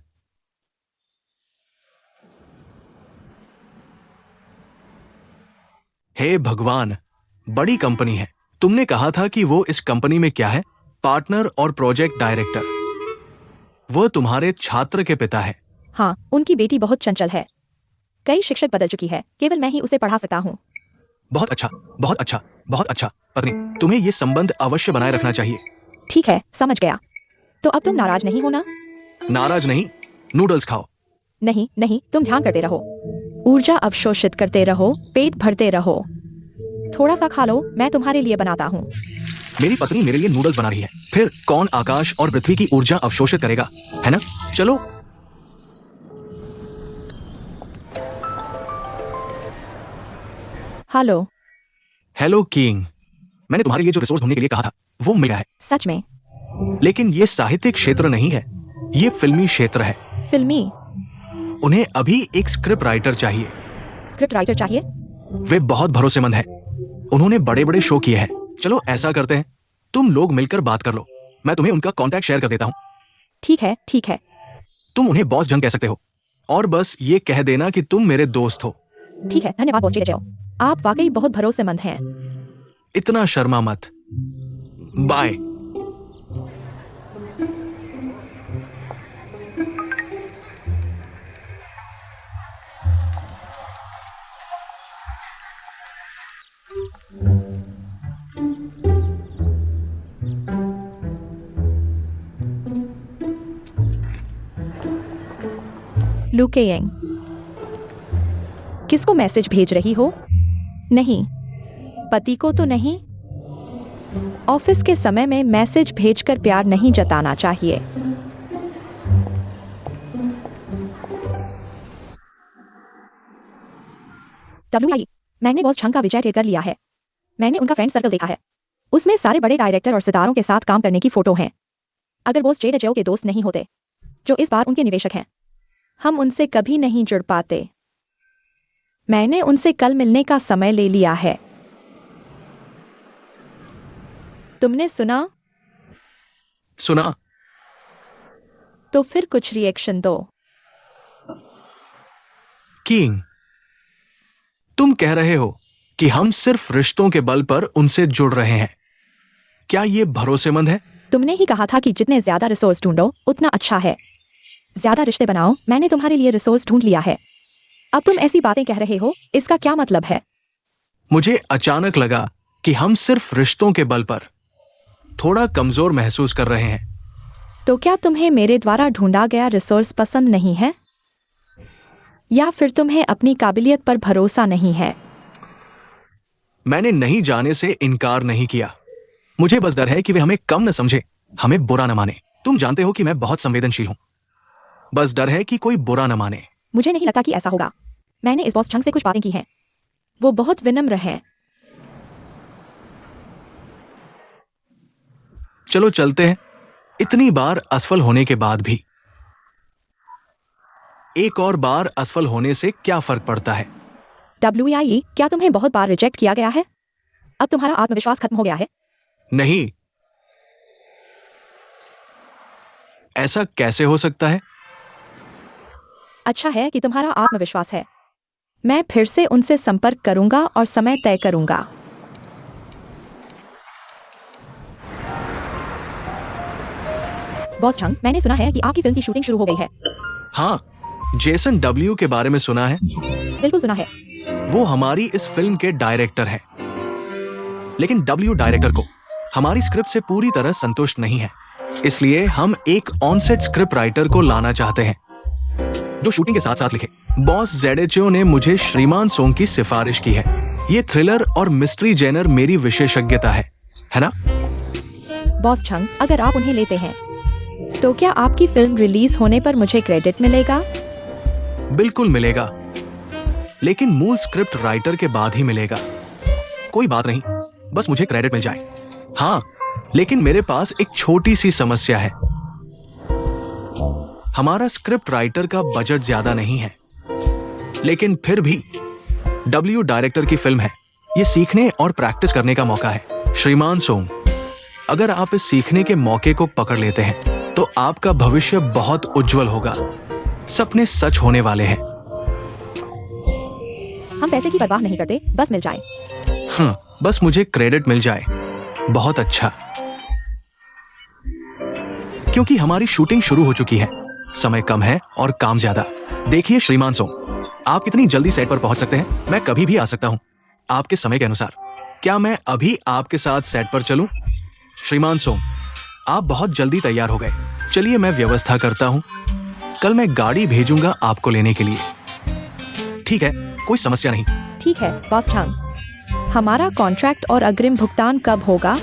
हे भगवान, बड़ी कंपनी है। तुमने कहा था कि वो इस कंपनी में क्या है? पार्टनर और प्रोजेक्ट डायरेक्टर। वो तुम्हारे छात्र के पिता है। हाँ, उनकी बेटी बहुत चंचल है। कई शिक्षक बदल चुकी है, केवल मैं ही उसे पढ़ा सकता हूँ। बहुत अच्छा, बहुत अच्छा, बहुत अच्छा। पत्नी, तुम्हें ये संबंध अवश्य बनाए रखना चाहिए। ठीक है, समझ गया। तो अब तुम नाराज नहीं हो ना? नाराज नहीं। नूडल्स खाओ। नहीं नहीं, तुम ध्यान करते रहो, ऊर्जा अवशोषित करते रहो, पेट भरते रहो। थोड़ा सा खा लो, मैं तुम्हारे लिए बनाता हूँ। मेरी पत्नी मेरे लिए नूडल्स बना रही है, फिर कौन आकाश और पृथ्वी की ऊर्जा अवशोषित करेगा, है ना? चलो। हेलो। Hello king. मैंने तुम्हारे लिए जो रिसोर्स ढूंढने के लिए कहा था वो मिला है। सच में? लेकिन ये साहित्यिक क्षेत्र नहीं है, ये फिल्मी क्षेत्र है। फिल्मी? उन्हें अभी एक स्क्रिप्ट राइटर चाहिए। स्क्रिप्ट राइटर चाहिए? वे बहुत भरोसेमंद है। उन्होंने बड़े बड़े शो किए हैं। चलो ऐसा करते हैं, तुम लोग मिलकर बात कर लो। मैं तुम्हें उनका कांटेक्ट शेयर कर देता हूँ। ठीक है, ठीक है। तुम उन्हें बॉस जंग कह सकते हो, और बस ये कह देना कि तुम मेरे दोस्त हो। ठीक है, धन्यवाद बॉस जेडेजो। आप वाकई बहुत भरोसेमंद हैं। इतना शर्मा मत। बाय। लुकेयंग, किसको मैसेज भेज रही हो? नहीं, पति को तो नहीं। ऑफिस के समय में मैसेज भेजकर प्यार नहीं जताना चाहिए। WIE, मैंने बॉस छंग का विजय टेर कर लिया है। मैंने उनका फ्रेंड सर्कल देखा है। उसमें सारे बड़े डायरेक्टर और सितारों के साथ काम करने की फोटो हैं। अगर बॉस जेडेजो के दोस्त नहीं होते, जो इस बार उनके निवेशक हैं, हम उनसे कभी नहीं जुड़ पाते। मैंने उनसे कल मिलने का समय ले लिया है। तुमने सुना? सुना। तो फिर कुछ रिएक्शन दो। किंग, तुम कह रहे हो कि हम सिर्फ रिश्तों के बल पर उनसे जुड़ रहे हैं। क्या ये भरोसेमंद है? तुमने ही कहा था कि जितने ज्यादा रिसोर्स ढूंढो उतना अच्छा है। ज्यादा रिश्ते बनाओ। मैंने तुम्हारे लिए रिसोर्स ढूंढ लिया है। अब तुम ऐसी बातें कह रहे हो, इसका क्या मतलब है? मुझे अचानक लगा कि हम सिर्फ रिश्तों के बल पर थोड़ा कमजोर महसूस कर रहे हैं। तो क्या तुम्हें मेरे द्वारा ढूंढा गया रिसोर्स पसंद नहीं है, या फिर तुम्हें अपनी काबिलियत पर भरोसा नहीं है? मैंने नहीं जाने से इनकार नहीं किया। मुझे बस डर है कि वे हमें कम न समझे, हमें बुरा न माने। तुम जानते हो कि मैं बहुत संवेदनशील हूं। बस डर है कि कोई बुरा न माने। मुझे नहीं लगता कि ऐसा होगा। मैंने इस बॉस छंग से कुछ बातें की हैं। वो बहुत विनम्र है। चलो चलते हैं। इतनी बार असफल होने के बाद भी एक और बार असफल होने से क्या फर्क पड़ता है? WIE, क्या तुम्हें बहुत बार रिजेक्ट किया गया है? अब तुम्हारा आत्मविश्वास खत्म हो गया है? नहीं, ऐसा कैसे हो सकता है? अच्छा है कि तुम्हारा आत्मविश्वास है। मैं फिर से उनसे संपर्क करूंगा और समय तय करूंगा। बॉस छंग, मैंने सुना है कि आपकी फिल्म की शूटिंग शुरू हो गई है। हाँ, जेसन डब्ल्यू के बारे में सुना है। बिल्कुल सुना है। वो हमारी इस फिल्म के डायरेक्टर हैं। लेकिन डब्ल्यू डायरेक्टर को हमारी स्क्रिप्ट से पूरी तरह संतुष्ट नहीं है। इसलिए हम एक ऑनसेट स्क्रिप्ट राइटर को लाना चाहते हैं जो शूटिंग के साथ साथ लिखे। बॉस जेडेचो ने मुझे श्रीमान सोंग की सिफारिश की है। ये थ्रिलर और मिस्ट्री जेनर मेरी विशेषज्ञता है ना? बॉस छंग, अगर आप उन्हें लेते हैं तो क्या आपकी फिल्म रिलीज होने पर मुझे क्रेडिट मिलेगा? बिल्कुल मिलेगा, लेकिन मूल स्क्रिप्ट राइटर के बाद ही मिलेगा। कोई बात नहीं, बस मुझे क्रेडिट मिल जाए। हाँ, लेकिन मेरे पास एक छोटी सी समस्या है। हमारा स्क्रिप्ट राइटर का बजट ज्यादा नहीं है, लेकिन फिर भी डब्ल्यू डायरेक्टर की फिल्म है। ये सीखने और प्रैक्टिस करने का मौका है। श्रीमान सोंग, अगर आप इस सीखने के मौके को पकड़ लेते हैं तो आपका भविष्य बहुत उज्जवल होगा। सपने सच होने वाले हैं। हम पैसे की परवाह नहीं करते, बस मिल जाए। हाँ, बस मुझे क्रेडिट मिल जाए। बहुत अच्छा, क्योंकि हमारी शूटिंग शुरू हो चुकी है। समय कम है और काम ज्यादा। देखिए श्रीमान सोंग, आप कितनी जल्दी सेट पर पहुंच सकते हैं? मैं कभी भी आ सकता हूं, आपके समय के अनुसार। क्या मैं अभी आपके साथ सेट पर चलूं? श्रीमान सोंग, आप बहुत जल्दी तैयार हो गए। चलिए मैं व्यवस्था करता हूं। कल मैं गाड़ी भेजूंगा आपको लेने के लिए। ठीक है, कोई समस्या नहीं। ठीक है बॉस छांग, हमारा कॉन्ट्रैक्ट और अग्रिम भुगतान कब होगा?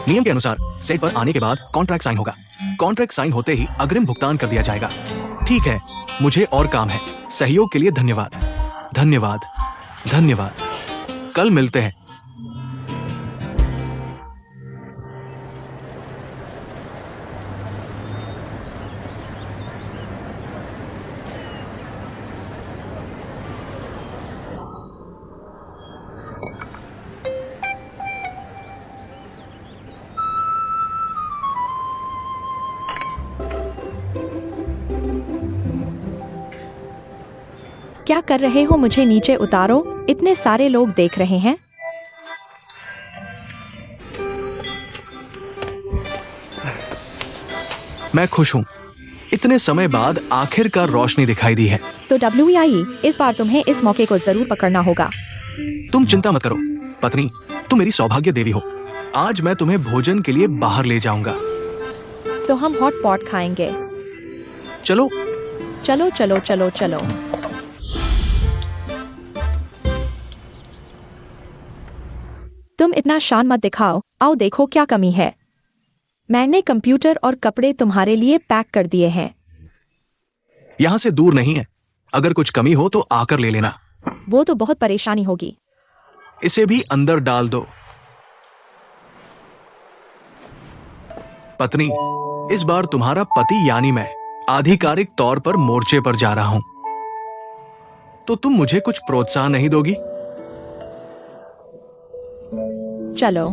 नियम के अनुसार सेट पर आने के बाद कॉन्ट्रैक्ट साइन होगा। कॉन्ट्रैक्ट साइन होते ही अग्रिम भुगतान कर दिया जाएगा। ठीक है, मुझे और काम है। सहयोग के लिए धन्यवाद। धन्यवाद। धन्यवाद। कल मिलते हैं। क्या कर रहे हो? मुझे नीचे उतारो, इतने सारे लोग देख रहे हैं। मैं खुश हूँ। इतने समय बाद आखिरकार रोशनी दिखाई दी है। तो WEIE, इस बार तुम्हें इस मौके को जरूर पकड़ना होगा। तुम चिंता मत करो पत्नी, तुम मेरी सौभाग्य देवी हो। आज मैं तुम्हें भोजन के लिए बाहर ले जाऊंगा। तो हम हॉट पॉट खाएंगे। चलो। चलो चलो चलो चलो। तुम इतना शान मत दिखाओ, आओ देखो क्या कमी है। मैंने कंप्यूटर और कपड़े तुम्हारे लिए पैक कर दिए हैं। यहाँ से दूर नहीं है। अगर कुछ कमी हो तो आकर ले लेना। वो तो बहुत परेशानी होगी। इसे भी अंदर डाल दो। पत्नी, इस बार तुम्हारा पति यानी मैं आधिकारिक तौर पर मोर्चे पर जा रहा हूं। तो तुम मुझे कुछ प्रोत्साहन नहीं दोगी? चलो।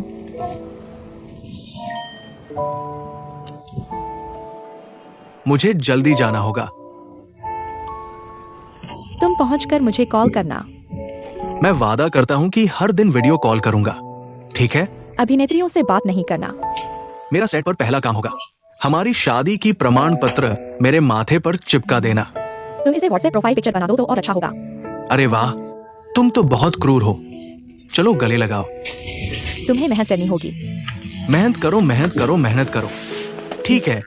मुझे जल्दी जाना होगा। तुम पहुंचकर मुझे कॉल करना। मैं वादा करता हूं कि हर दिन वीडियो कॉल करूंगा। ठीक है? अभिनेत्रियों से बात नहीं करना। मेरा सेट पर पहला काम होगा हमारी शादी की प्रमाण पत्र मेरे माथे पर चिपका देना। तुम इसे व्हाट्सएप प्रोफाइल पिक्चर बना दो तो और अच्छा होगा। अरे वाह, तुम तो बहुत क्रूर हो। चलो गले लगाओ। तुम्हें मेहनत करनी होगी। मेहनत करो, मेहनत करो, मेहनत करो। ठीक है,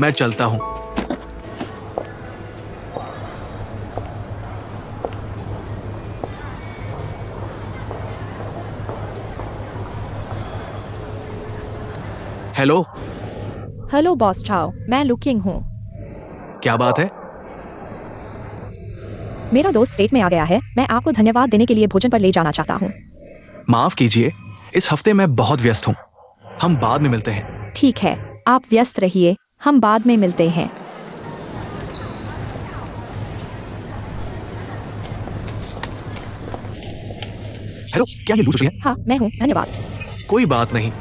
मैं चलता हूं। हेलो। हेलो बॉस छाओ, मैं लुकिंग हूँ। क्या बात है? मेरा दोस्त सेट में आ गया है। मैं आपको धन्यवाद देने के लिए भोजन पर ले जाना चाहता हूँ। माफ कीजिए, इस हफ्ते मैं बहुत व्यस्त हूं। हम बाद में मिलते हैं। ठीक है, आप व्यस्त रहिए, हम बाद में मिलते हैं। हेलो, क्या ये लूट रही है? हाँ मैं हूँ, धन्यवाद। कोई बात नहीं।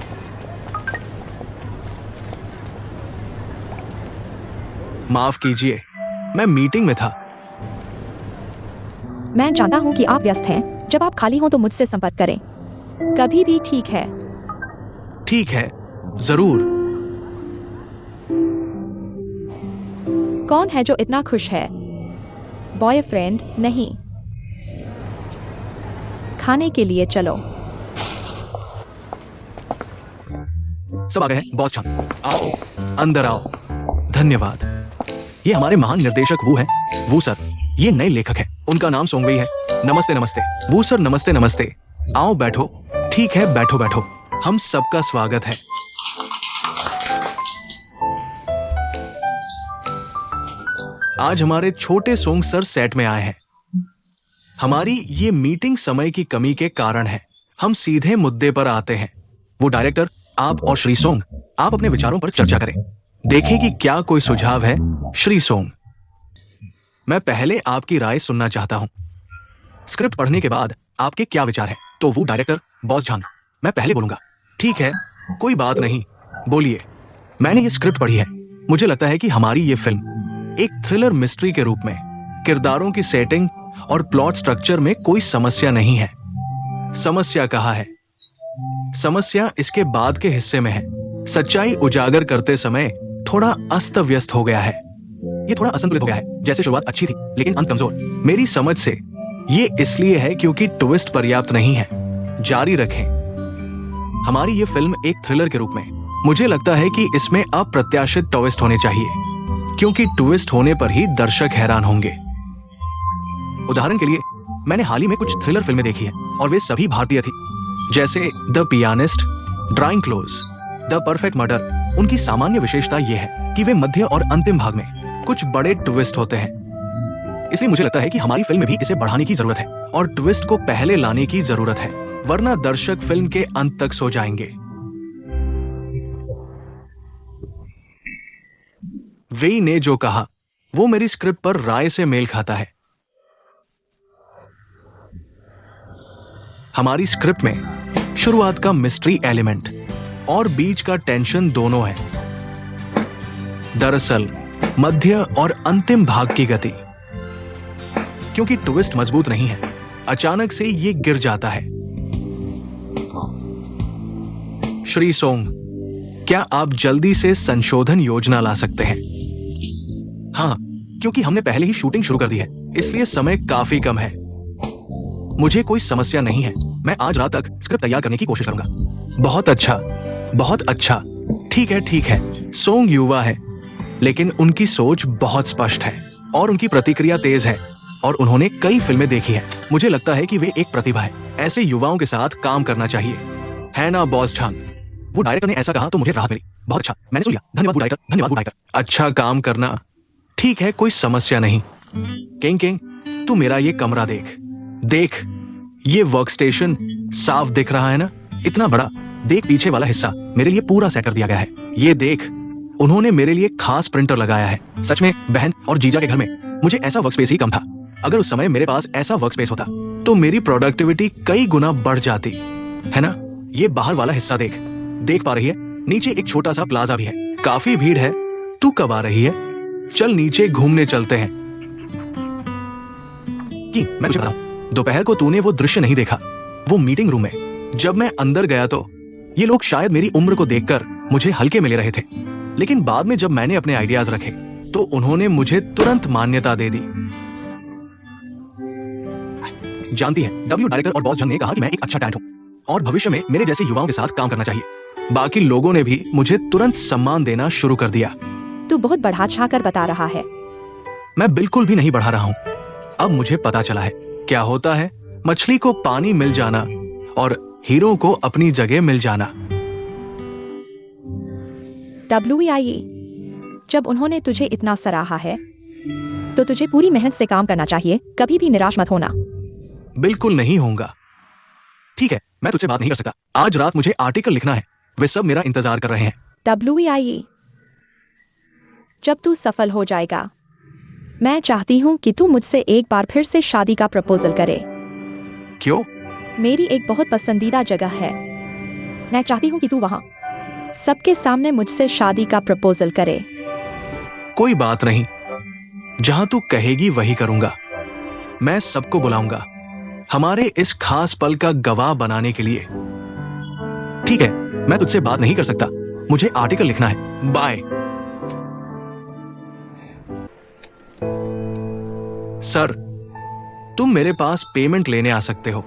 माफ कीजिए, मैं मीटिंग में था। मैं जानता हूँ कि आप व्यस्त हैं। जब आप खाली हों तो मुझसे संपर्क करें कभी भी। ठीक है? ठीक है, जरूर। कौन है जो इतना खुश है? बॉयफ्रेंड नहीं। खाने के लिए चलो। सब आ गए हैं बॉस छान। आओ, अंदर आओ। धन्यवाद। ये हमारे महान निर्देशक वू हैं। वू सर, ये नए लेखक हैं। उनका नाम सोंगवेई है। नमस्ते नमस्ते। वू सर, नमस्ते नमस्ते। आओ बैठो। ठीक है, बैठो बैठो। हम सबका स्वागत है। आज हमारे छोटे सोंग सर सेट में आए हैं। हमारी ये मीटिंग समय की कमी के कारण है। हम सीधे मुद्दे पर आते हैं। वो डायरेक्टर, आप और श्री सोंग, आप अपने विचारों पर चर्चा करें। देखें कि क्या कोई सुझाव है। श्री सोंग, मैं पहले आपकी राय सुनना चाहता हूं। स्क्रिप्ट पढ़ने के बाद आपके क्या विचार हैं? तो वो डायरेक्टर बॉस झांग, मैं पहले बोलूंगा। ठीक है, कोई बात नहीं, बोलिए। मैंने ये स्क्रिप्ट पढ़ी है। मुझे लगता है कि हमारी ये फिल्म एक थ्रिलर मिस्ट्री के रूप में किरदारों की सेटिंग और प्लॉट स्ट्रक्चर में कोई समस्या नहीं है। समस्या कहाँ है? समस्या इसके बाद के हिस्से में है। सच्चाई उजागर करते समय थोड़ा अस्त व्यस्त हो गया है। ये थोड़ा असंतुलित हो गया है। जैसे शुरुआत अच्छी थी लेकिन अंत कमजोर। मेरी समझ से ये इसलिए है क्योंकि ट्विस्ट पर्याप्त नहीं है। जारी रखें। हमारी ये फिल्म एक थ्रिलर के रूप में, मुझे लगता है कि इसमें अप्रत्याशित ट्विस्ट होने चाहिए, क्योंकि ट्विस्ट होने पर ही दर्शक हैरान होंगे। उदाहरण के लिए, मैंने हाल ही में कुछ थ्रिलर फिल्में देखी हैं और वे सभी भारतीय थी, जैसे the pianist, drawing close, the perfect murder. उनकी सामान्य विशेषता यह है कि वे मध्य और अंतिम भाग में कुछ बड़े ट्विस्ट होते हैं। इसलिए मुझे लगता है कि हमारी फिल्म में भी इसे बढ़ाने की जरूरत है और ट्विस्ट को पहले लाने की जरूरत है, वरना दर्शक फिल्म के अंत तक सो जाएंगे। वेई ने जो कहा वो मेरी स्क्रिप्ट पर राय से मेल खाता है। हमारी स्क्रिप्ट में शुरुआत का मिस्ट्री एलिमेंट और बीच का टेंशन दोनों है। दरअसल मध्य और अंतिम भाग की गति, क्योंकि ट्विस्ट मजबूत नहीं है, अचानक से ये गिर जाता है। श्री सोंग, क्या आप जल्दी से संशोधन योजना ला सकते हैं? हाँ, क्योंकि हमने पहले ही शूटिंग शुरू कर दी है, इसलिए समय काफी कम है। मुझे कोई समस्या नहीं है। मैं आज रात तक स्क्रिप्ट तैयार करने की कोशिश करूंगा। बहुत अच्छा, बहुत अच्छा। ठीक है, ठीक है। सोंग युवा है, लेकिन उनकी सोच बहुत स्पष्ट है और उनकी प्रतिक्रिया तेज है और उन्होंने कई फिल्में देखी हैं। मुझे लगता है कि वे एक प्रतिभा है। ऐसे युवाओं के साथ काम करना चाहिए, है ना बॉस झांग? वो डायरेक्टर ने ऐसा कहा तो मुझे राहत मिली। बहुत अच्छा, मैंने सुन लिया। धन्यवाद वो डायरेक्टर, धन्यवाद वो डायरेक्टर। अच्छा काम करना। ठीक है, कोई समस्या नहीं। किंग किंग, तू मेरा ये कमरा देख। देख, ये वर्कस्टेशन साफ दिख रहा है ना? इतना बड़ा। देख, पीछे वाला हिस्सा मेरे लिए पूरा सेट कर दिया गया है। ये देख, उन्होंने मेरे लिए खास प्रिंटर लगाया है। सच में, बहन और जीजा के घर में मुझे ऐसा वर्कस्पेस ही कम था। अगर उस समय मेरे पास ऐसा वर्कस्पेस होता तो मेरी प्रोडक्टिविटी कई गुना बढ़ जाती, है ना? ये बाहर वाला हिस्सा देख। देख पा रही है? नीचे एक छोटा सा प्लाजा भी है। काफी भीड़ है। तू कब आ रही है? चल नीचे घूमने चलते हैं। कि मैं तुझे बताऊं, दोपहर को तूने वो दृश्य नहीं देखा, वो मीटिंग रूम में। जब मैं अंदर गया तो ये लोग शायद मेरी उम्र को देखकर मुझे हल्के में ले रहे थे, लेकिन बाद में जब मैंने अपने आइडियाज रखे तो उन्होंने मुझे तुरंत मान्यता दे दी। जानती है, डब्ल्यू डायरेक्टर और बॉस जंग ने कहा कि मैं एक अच्छा टैलेंट हूं और भविष्य में मेरे जैसे युवाओं के साथ काम करना चाहिए। बाकी लोगों ने भी मुझे तुरंत सम्मान देना शुरू कर दिया। तू बहुत बढ़ा चढ़ा बता रहा है। मैं बिल्कुल भी नहीं बढ़ा रहा हूं। अब मुझे पता चला है क्या होता है। मछली को पानी मिल जाना और हीरो को अपनी जगह मिल जाना। WEIE, जब उन्होंने तुझे इतना सराहा है तो तुझे पूरी मेहनत से काम करना चाहिए। कभी भी निराश मत होना। बिल्कुल नहीं होऊंगा। ठीक है, मैं तुझसे बात नहीं कर सकता। आज रात मुझे आर्टिकल लिखना है। वे सब मेरा इंतजार कर रहे हैं। WEIE, जब तू सफल हो जाएगा, मैं चाहती हूँ कि तू मुझसे एक बार फिर से शादी का प्रपोजल करे। क्यों? मेरी एक बहुत पसंदीदा जगह है। मैं चाहती हूँ कि तू वहाँ सबके सामने मुझसे शादी का प्रपोजल करे। कोई बात नहीं, जहां तू कहेगी वही करूंगा। मैं सबको बुलाऊंगा हमारे इस खास पल का गवाह बनाने के लिए। ठीक है, मैं तुझसे बात नहीं कर सकता। मुझे आर्टिकल लिखना है। बाय। सर, तुम मेरे पास पेमेंट लेने आ सकते हो।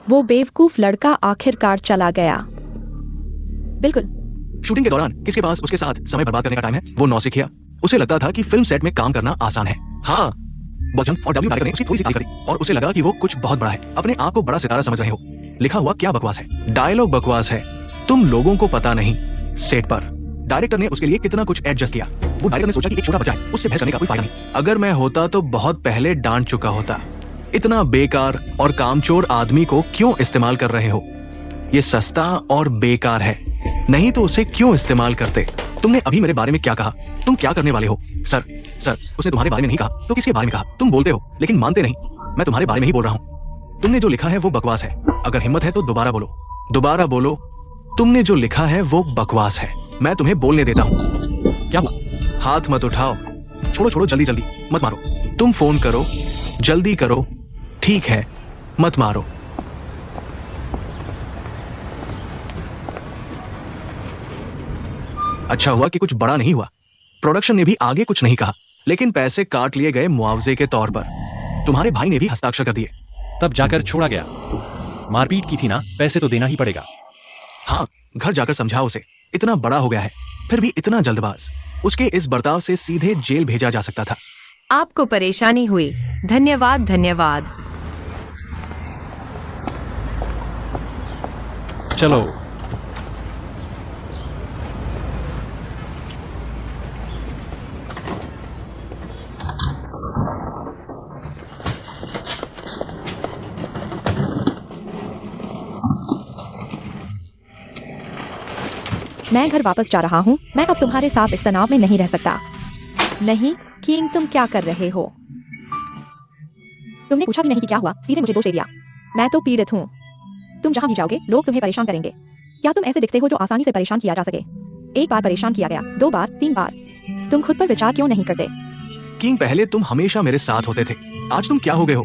वो बेवकूफ लड़का आखिरकार चला गया। बिल्कुल। शूटिंग के दौरान किसके पास उसके साथ समय बर्बाद करने का टाइम है? वो नौसिखिया। उसे लगता था कि फिल्म सेट में काम करना आसान है। हाँ, बॉस जंग और डब्ल्यू डायरेक्टर ने उसकी थोड़ी सी तारीफ करी और उसे लगा कि वो कुछ बहुत बड़ा है। अपने आप को बड़ा सितारा समझ रहे हो। लिखा हुआ क्या बकवास है। डायलॉग बकवास है। तुम लोगों को पता नहीं, सेट पर डायरेक्टर ने उसके लिए कितना कुछ एडजस्ट किया। वो डायरेक्टर ने सोचा कि एक छोटा बच्चा है, उससे बहस करने का कोई फायदा नहीं। अगर मैं होता तो बहुत पहले डांट चुका होता। इतना बेकार और कामचोर आदमी को क्यों इस्तेमाल कर रहे हो? ये सस्ता और बेकार है, नहीं तो उसे क्यों इस्तेमाल करते? तुमने अभी मेरे बारे में क्या कहा? तुम क्या करने वाले हो? सर, उसने तुम्हारे बारे में नहीं कहा तो किसके बारे में कहा? तुम बोलते हो लेकिन मानते नहीं। मैं तुम्हारे बारे में ही बोल रहा हूँ। तुमने जो लिखा है वो बकवास है। अगर हिम्मत है तो दोबारा बोलो, दोबारा बोलो। तुमने जो लिखा है वो बकवास है। मैं तुम्हें बोलने देता हूँ। क्या हुआ? हाथ मत उठाओ। छोड़ो, जल्दी जल्दी मत मारो। तुम फोन करो, जल्दी करो। ठीक है, मत मारो। अच्छा हुआ कि कुछ बड़ा नहीं हुआ। प्रोडक्शन ने भी आगे कुछ नहीं कहा, लेकिन पैसे काट लिए गए मुआवजे के तौर पर। तुम्हारे भाई ने भी हस्ताक्षर कर दिए। तब जाकर छोड़ा गया। मारपीट की थी ना, पैसे तो देना ही पड़ेगा। हाँ, घर जाकर समझाओ उसे। इतना बड़ा हो गया है, फिर भी इतना जल्दबाज। उसके इस बर्ताव से सीधे जेल भेजा जा सकता था। आपको परेशानी हुई, धन्यवाद धन्यवाद। चलो। मैं घर वापस जा रहा हूँ। मैं अब तुम्हारे साथ इस तनाव में नहीं रह सकता। नहीं किंग, तुम क्या कर रहे हो? तुमने पूछा भी नहीं कि क्या हुआ, सीधे मुझे दोष दे दिया। मैं तो पीड़ित हूँ। तुम जहाँ भी जाओगे लोग तुम्हें परेशान करेंगे। क्या तुम ऐसे दिखते हो जो आसानी से परेशान किया जा सके? एक बार परेशान किया गया, 2 बार, 3 बार। तुम खुद पर विचार क्यों नहीं करते? किंग, पहले तुम हमेशा मेरे साथ होते थे। आज तुम क्या हो गए हो?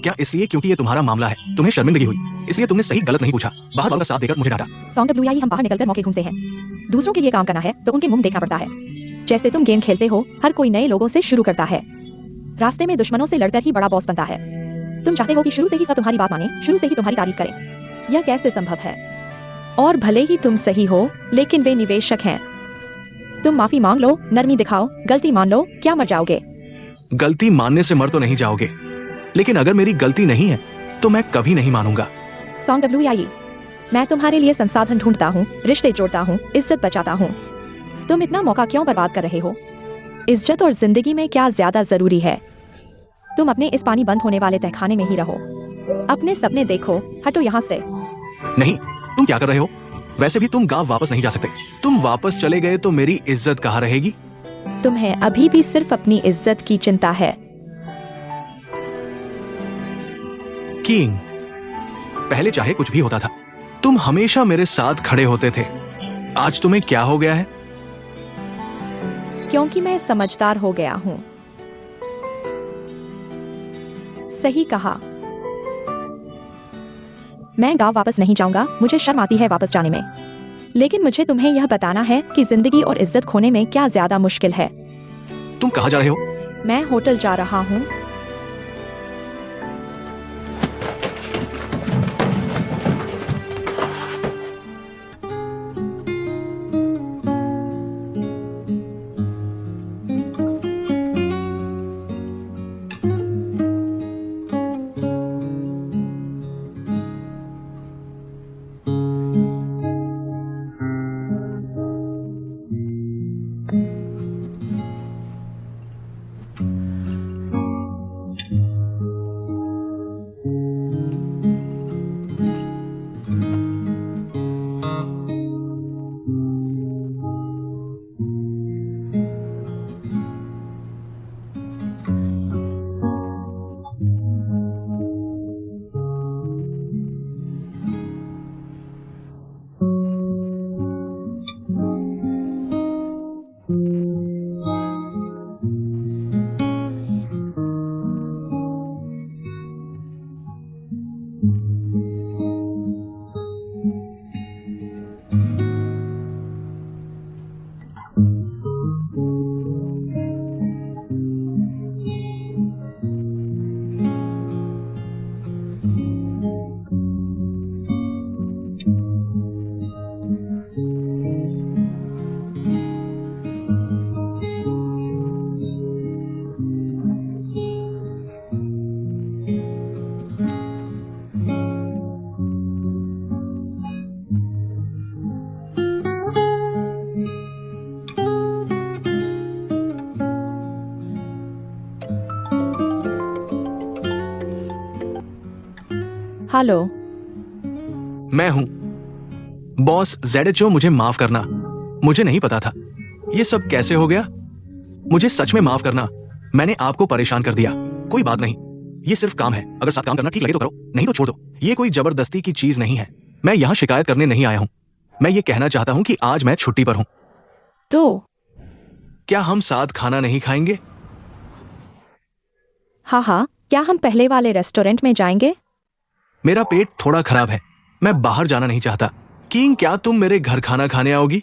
क्या इसलिए क्योंकि ये तुम्हारा मामला है तुम्हें शर्मिंदगी हुई, इसलिए तुमने सही गलत नहीं पूछा, बाहर वालों का साथ देकर मुझे डांटा? सॉन्ग WI हम बाहर निकलकर मौके ढूंढते हैं। दूसरों के लिए काम करना है तो उनके मुंह देखना पड़ता है। जैसे तुम गेम खेलते हो, हर कोई नए लोगों से शुरू करता है। रास्ते में दुश्मनों से लड़कर ही बड़ा बॉस बनता है। तुम चाहते हो कि शुरू से ही सब तुम्हारी बात माने, शुरू से ही तुम्हारी तारीफ करें। यह कैसे संभव है? और भले ही तुम सही हो, लेकिन वे निवेशक हैं। तुम माफी मांग लो, नरमी दिखाओ, गलती मान लो, क्या मर जाओगे? गलती मानने से मर तो नहीं जाओगे, लेकिन अगर मेरी गलती नहीं है तो मैं कभी नहीं मानूंगा। सॉन्ग WI, मैं तुम्हारे लिए संसाधन ढूंढता हूँ, रिश्ते जोड़ता हूँ, इज्जत बचाता हूँ। तुम इतना मौका क्यों बर्बाद कर रहे हो? इज्जत और जिंदगी में क्या ज्यादा जरूरी है? तुम अपने इस पानी बंद होने वाले तहखाने में ही रहो। अपने सपने देखो, हटो यहाँ से। नहीं, तुम क्या कर रहे हो? वैसे भी तुम गांव वापस नहीं जा सकते। तुम वापस चले गए तो मेरी इज्जत कहाँ रहेगी? तुम्हें अभी भी सिर्फ अपनी इज्जत की चिंता है। किंग, पहले चाहे कुछ भी होता था, तुम हमेशा मेरे साथ खड़े होते थे। आज तुम्हें क्या हो गया है? क्योंकि मैं समझदार हो गया हूँ। सही कहा। मैं गांव वापस नहीं जाऊंगा, मुझे शर्म आती है वापस जाने में। लेकिन मुझे तुम्हें यह बताना है कि जिंदगी और इज्जत खोने में क्या ज्यादा मुश्किल है। तुम कहाँ जा रहे हो? मैं होटल जा रहा हूँ। हेलो। मैं हूं बॉस ZHO। मुझे माफ करना, मुझे नहीं पता था ये सब कैसे हो गया। मुझे सच में माफ करना, मैंने आपको परेशान कर दिया। कोई बात नहीं, ये सिर्फ काम है। अगर साथ काम करना ठीक लगे तो करो, नहीं तो छोड़ दो। ये कोई जबरदस्ती की चीज नहीं है। मैं यहाँ शिकायत करने नहीं आया हूँ। मैं ये कहना चाहता हूँ कि आज मैं छुट्टी पर हूँ। तो क्या हम साथ खाना नहीं खाएंगे? हाँ, क्या हम पहले वाले रेस्टोरेंट में जाएंगे? मेरा पेट थोड़ा खराब है, मैं बाहर जाना नहीं चाहता। किंग, क्या तुम मेरे घर खाना खाने आओगी?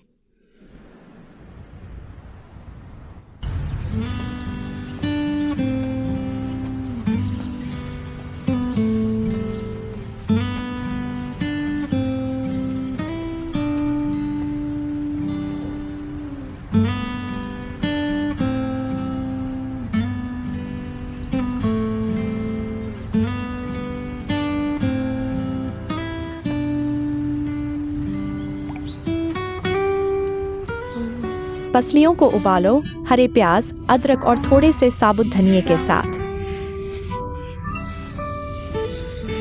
पसलियों को उबालो, हरे प्याज, अदरक और थोड़े से साबुत धनिया के साथ।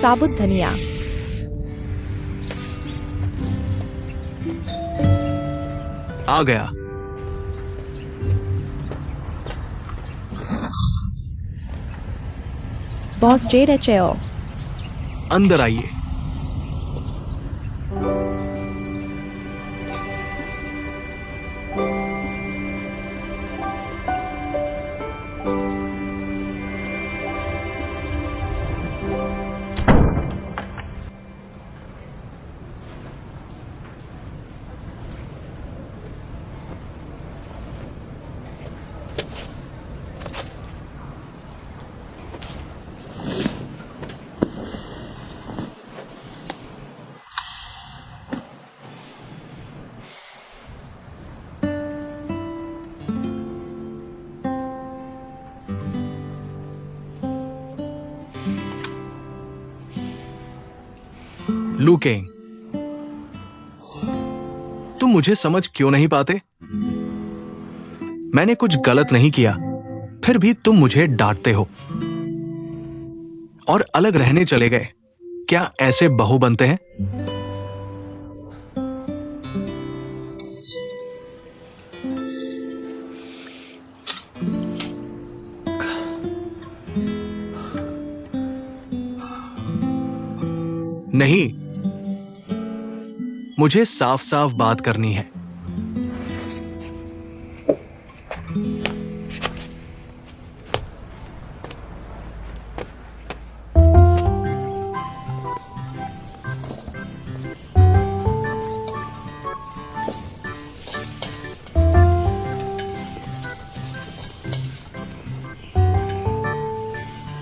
साबुत धनिया, आ गया। Boss JHO। अंदर आइए। लू किंग, तुम मुझे समझ क्यों नहीं पाते? मैंने कुछ गलत नहीं किया, फिर भी तुम मुझे डांटते हो और अलग रहने चले गए। क्या ऐसे बहू बनते हैं? नहीं, मुझे साफ साफ बात करनी है।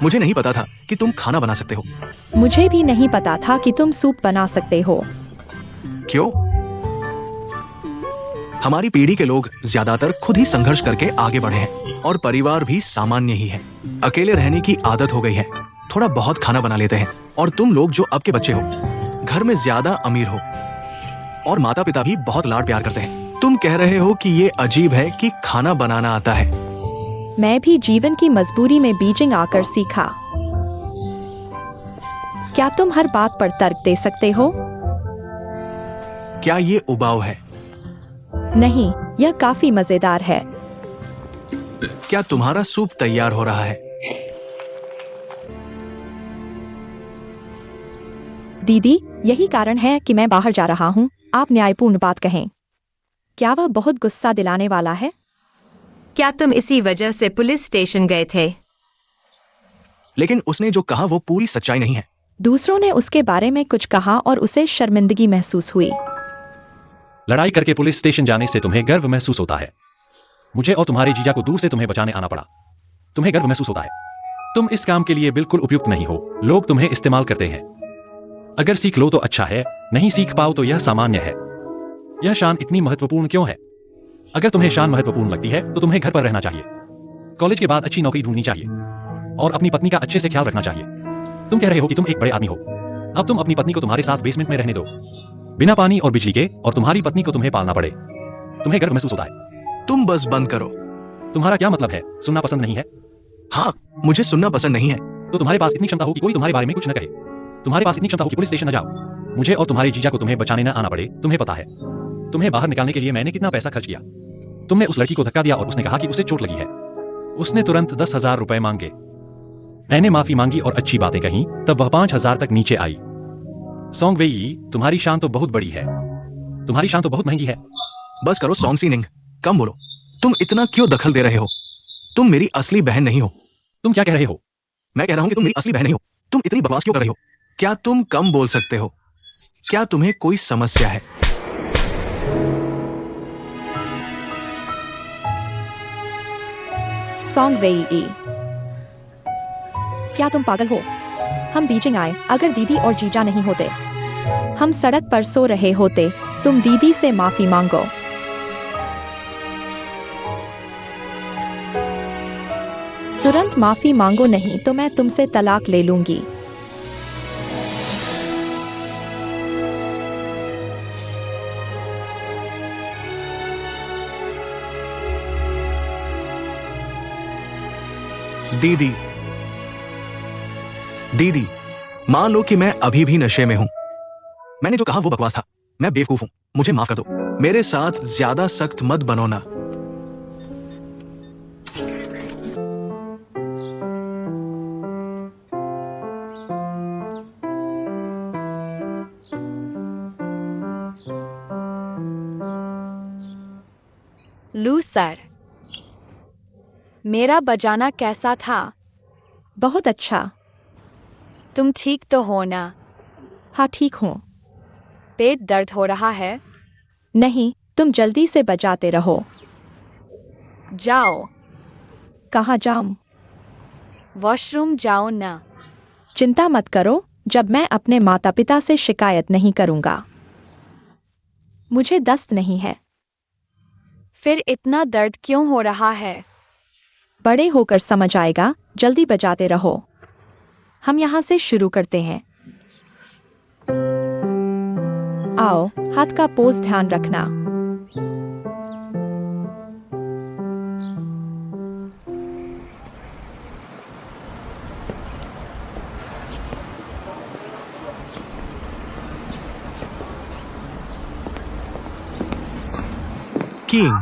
मुझे नहीं पता था कि तुम खाना बना सकते हो। मुझे भी नहीं पता था कि तुम सूप बना सकते हो। क्यों? हमारी पीढ़ी के लोग ज्यादातर खुद ही संघर्ष करके आगे बढ़े हैं और परिवार भी सामान्य ही है। अकेले रहने की आदत हो गई है, थोड़ा बहुत खाना बना लेते हैं। और तुम लोग जो अब के बच्चे हो, घर में ज्यादा अमीर हो और माता पिता भी बहुत लाड प्यार करते हैं। तुम कह रहे हो कि ये अजीब है कि खाना बनाना आता है। मैं भी जीवन की मजबूरी में बीजिंग आकर सीखा। क्या तुम हर बात पर तर्क दे सकते हो? क्या ये उबाऊ है? नहीं, यह काफी मजेदार है। क्या तुम्हारा सूप तैयार हो रहा है? दीदी, यही कारण है कि मैं बाहर जा रहा हूँ। आप न्यायपूर्ण बात कहें। क्या वह बहुत गुस्सा दिलाने वाला है? क्या तुम इसी वजह से पुलिस स्टेशन गए थे? लेकिन उसने जो कहा वो पूरी सच्चाई नहीं है। दूसरों ने उसके बारे में कुछ कहा और उसे शर्मिंदगी महसूस हुई। लड़ाई करके पुलिस स्टेशन जाने से तुम्हें गर्व महसूस होता है। मुझे और तुम्हारे जीजा को दूर से तुम्हें बचाने आना पड़ा। तुम्हें गर्व महसूस होता है। तुम इस काम के लिए बिल्कुल उपयुक्त नहीं हो। लोग तुम्हें इस्तेमाल करते हैं। अगर सीख लो तो अच्छा है, नहीं सीख पाओ तो यह सामान्य है। यह शान इतनी महत्वपूर्ण क्यों है? अगर तुम्हें शान महत्वपूर्ण लगती है तो तुम्हें घर पर रहना चाहिए। कॉलेज के बाद अच्छी नौकरी ढूंढनी चाहिए और अपनी पत्नी का अच्छे से ख्याल रखना चाहिए। तुम कह रहे हो कि तुम एक बड़े आदमी हो। अब तुम अपनी पत्नी को तुम्हारे साथ बेसमेंट में रहने दो, बिना पानी और बिजली के, और तुम्हारी पत्नी को तुम्हें पालना पड़े। तुम्हें गर्व महसूस होता है। तुम बस बंद करो। तुम्हारा क्या मतलब है? सुनना पसंद नहीं है? हाँ, मुझे सुनना पसंद नहीं है। तो तुम्हारे पास इतनी क्षमता हो कि कोई तुम्हारे बारे में कुछ न कहे। तुम्हारे पास इतनी क्षमता हो कि पुलिस स्टेशन न जाओ, मुझे और तुम्हारे जीजा को तुम्हें बचाने न आना पड़े। तुम्हें पता है तुम्हें बाहर निकालने के लिए मैंने कितना पैसा खर्च किया। तुमने उस लड़की को धक्का दिया और उसने कहा कि उसे चोट लगी है। उसने तुरंत 10,000 रुपए मांगे। मैंने माफी मांगी और अच्छी बातें कही, तब वह 5,000 तक नीचे आई। सॉन्ग वेई, तुम्हारी शान तो बहुत बड़ी है, तुम्हारी शान तो बहुत महंगी है। बस करो सॉन्ग सीनिंग, कम बोलो। तुम इतना क्यों दखल दे रहे हो? तुम मेरी असली बहन नहीं हो। तुम क्या कह रहे हो? मैं कह रहा हूं कि तुम मेरी असली बहन नहीं हो। तुम इतनी बकवास क्यों कर रही हो? क्या तुम कम बोल सकते हो? क्या तुम्हें कोई समस्या है? सॉन्ग वेई, क्या तुम पागल हो? हम बीजिंग आए, अगर दीदी और जीजा नहीं होते, हम सड़क पर सो रहे होते। तुम दीदी से माफी मांगो। तुरंत माफी मांगो, नहीं तो मैं तुमसे तलाक ले लूंगी। दीदी, दीदी, मान लो कि मैं अभी भी नशे में हूं। मैंने जो कहा वो बकवास था। मैं बेवकूफ हूं, मुझे माफ कर दो। मेरे साथ ज्यादा सख्त मत बनो ना। लूसर, मेरा बजाना कैसा था? बहुत अच्छा। तुम ठीक तो हो ना? हाँ, ठीक हूँ। पेट दर्द हो रहा है? नहीं, तुम जल्दी से बजाते रहो। जाओ। कहाँ जाऊं? वॉशरूम जाओ ना। चिंता मत करो, जब मैं अपने माता पिता से शिकायत नहीं करूंगा। मुझे दस्त नहीं है। फिर इतना दर्द क्यों हो रहा है? बड़े होकर समझ आएगा, जल्दी बजाते रहो। हम यहाँ से शुरू करते हैं। आओ, हाथ का पोज ध्यान रखना। किंग,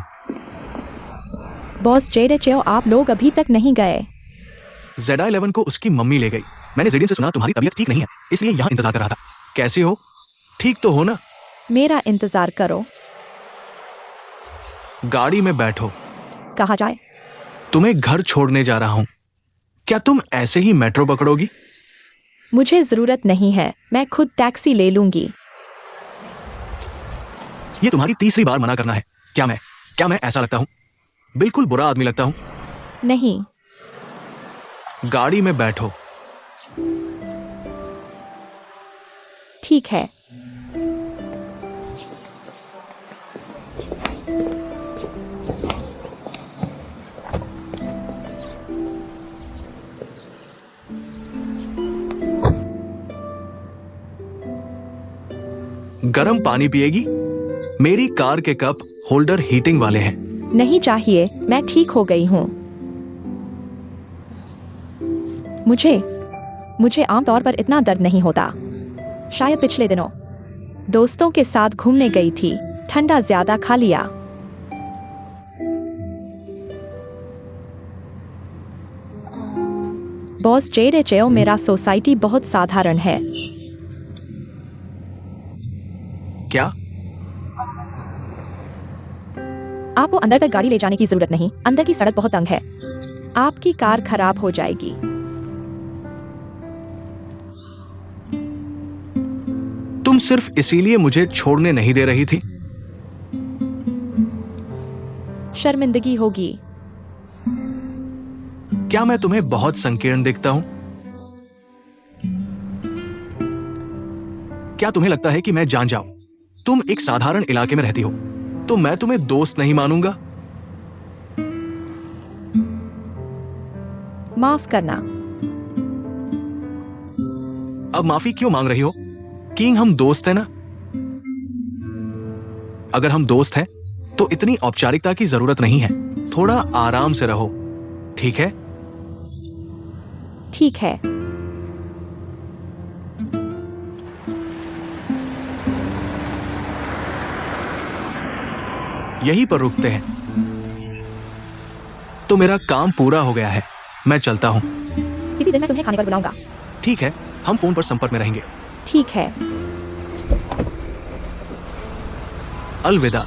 बॉस जेडेचो, आप लोग अभी तक नहीं गए। ZI-11 को उसकी मम्मी ले गई। मैंने जेडियन से सुना तुम्हारी तबीयत ठीक नहीं है, इसलिए यहाँ इंतजार कर रहा था। कैसे हो? ठीक तो हो ना? मेरा इंतजार करो। गाड़ी में बैठो। कहाँ जाए? तुम्हें घर छोड़ने जा रहा हूँ। क्या तुम ऐसे ही मेट्रो पकड़ोगी? मुझे जरूरत नहीं है, मैं खुद टैक्सी ले लूंगी। ये तुम्हारी तीसरी बार मना करना है। क्या मैं ऐसा लगता हूँ? बिल्कुल बुरा आदमी लगता हूँ? नहीं। गाड़ी में बैठो। ठीक है। गरम पानी पिएगी? मेरी कार के कप होल्डर हीटिंग वाले हैं। नहीं चाहिए, मैं ठीक हो गई हूँ। मुझे आमतौर पर इतना दर्द नहीं होता। शायद पिछले दिनों दोस्तों के साथ घूमने गई थी, ठंडा ज्यादा खा लिया। बॉस जेडेचो, मेरा सोसाइटी बहुत साधारण है। क्या? आपको अंदर तक गाड़ी ले जाने की जरूरत नहीं, अंदर की सड़क बहुत तंग है। आपकी कार खराब हो जाएगी। तुम सिर्फ इसीलिए मुझे छोड़ने नहीं दे रही थी? शर्मिंदगी होगी। क्या मैं तुम्हें बहुत संकीर्ण दिखता हूं? क्या तुम्हें लगता है कि मैं जान जाऊं? तुम एक साधारण इलाके में रहती हो, तो मैं तुम्हें दोस्त नहीं मानूंगा? माफ करना। अब माफी क्यों मांग रही हो? किंग, हम दोस्त हैं ना? अगर हम दोस्त हैं, तो इतनी औपचारिकता की जरूरत नहीं है। थोड़ा आराम से रहो, ठीक है? ठीक है। यहीं पर रुकते हैं। तो मेरा काम पूरा हो गया है, मैं चलता हूँ। किसी दिन मैं तुम्हें खाने पर बुलाऊंगा। ठीक है, हम फोन पर संपर्क में रहेंगे। ठीक है। अलविदा।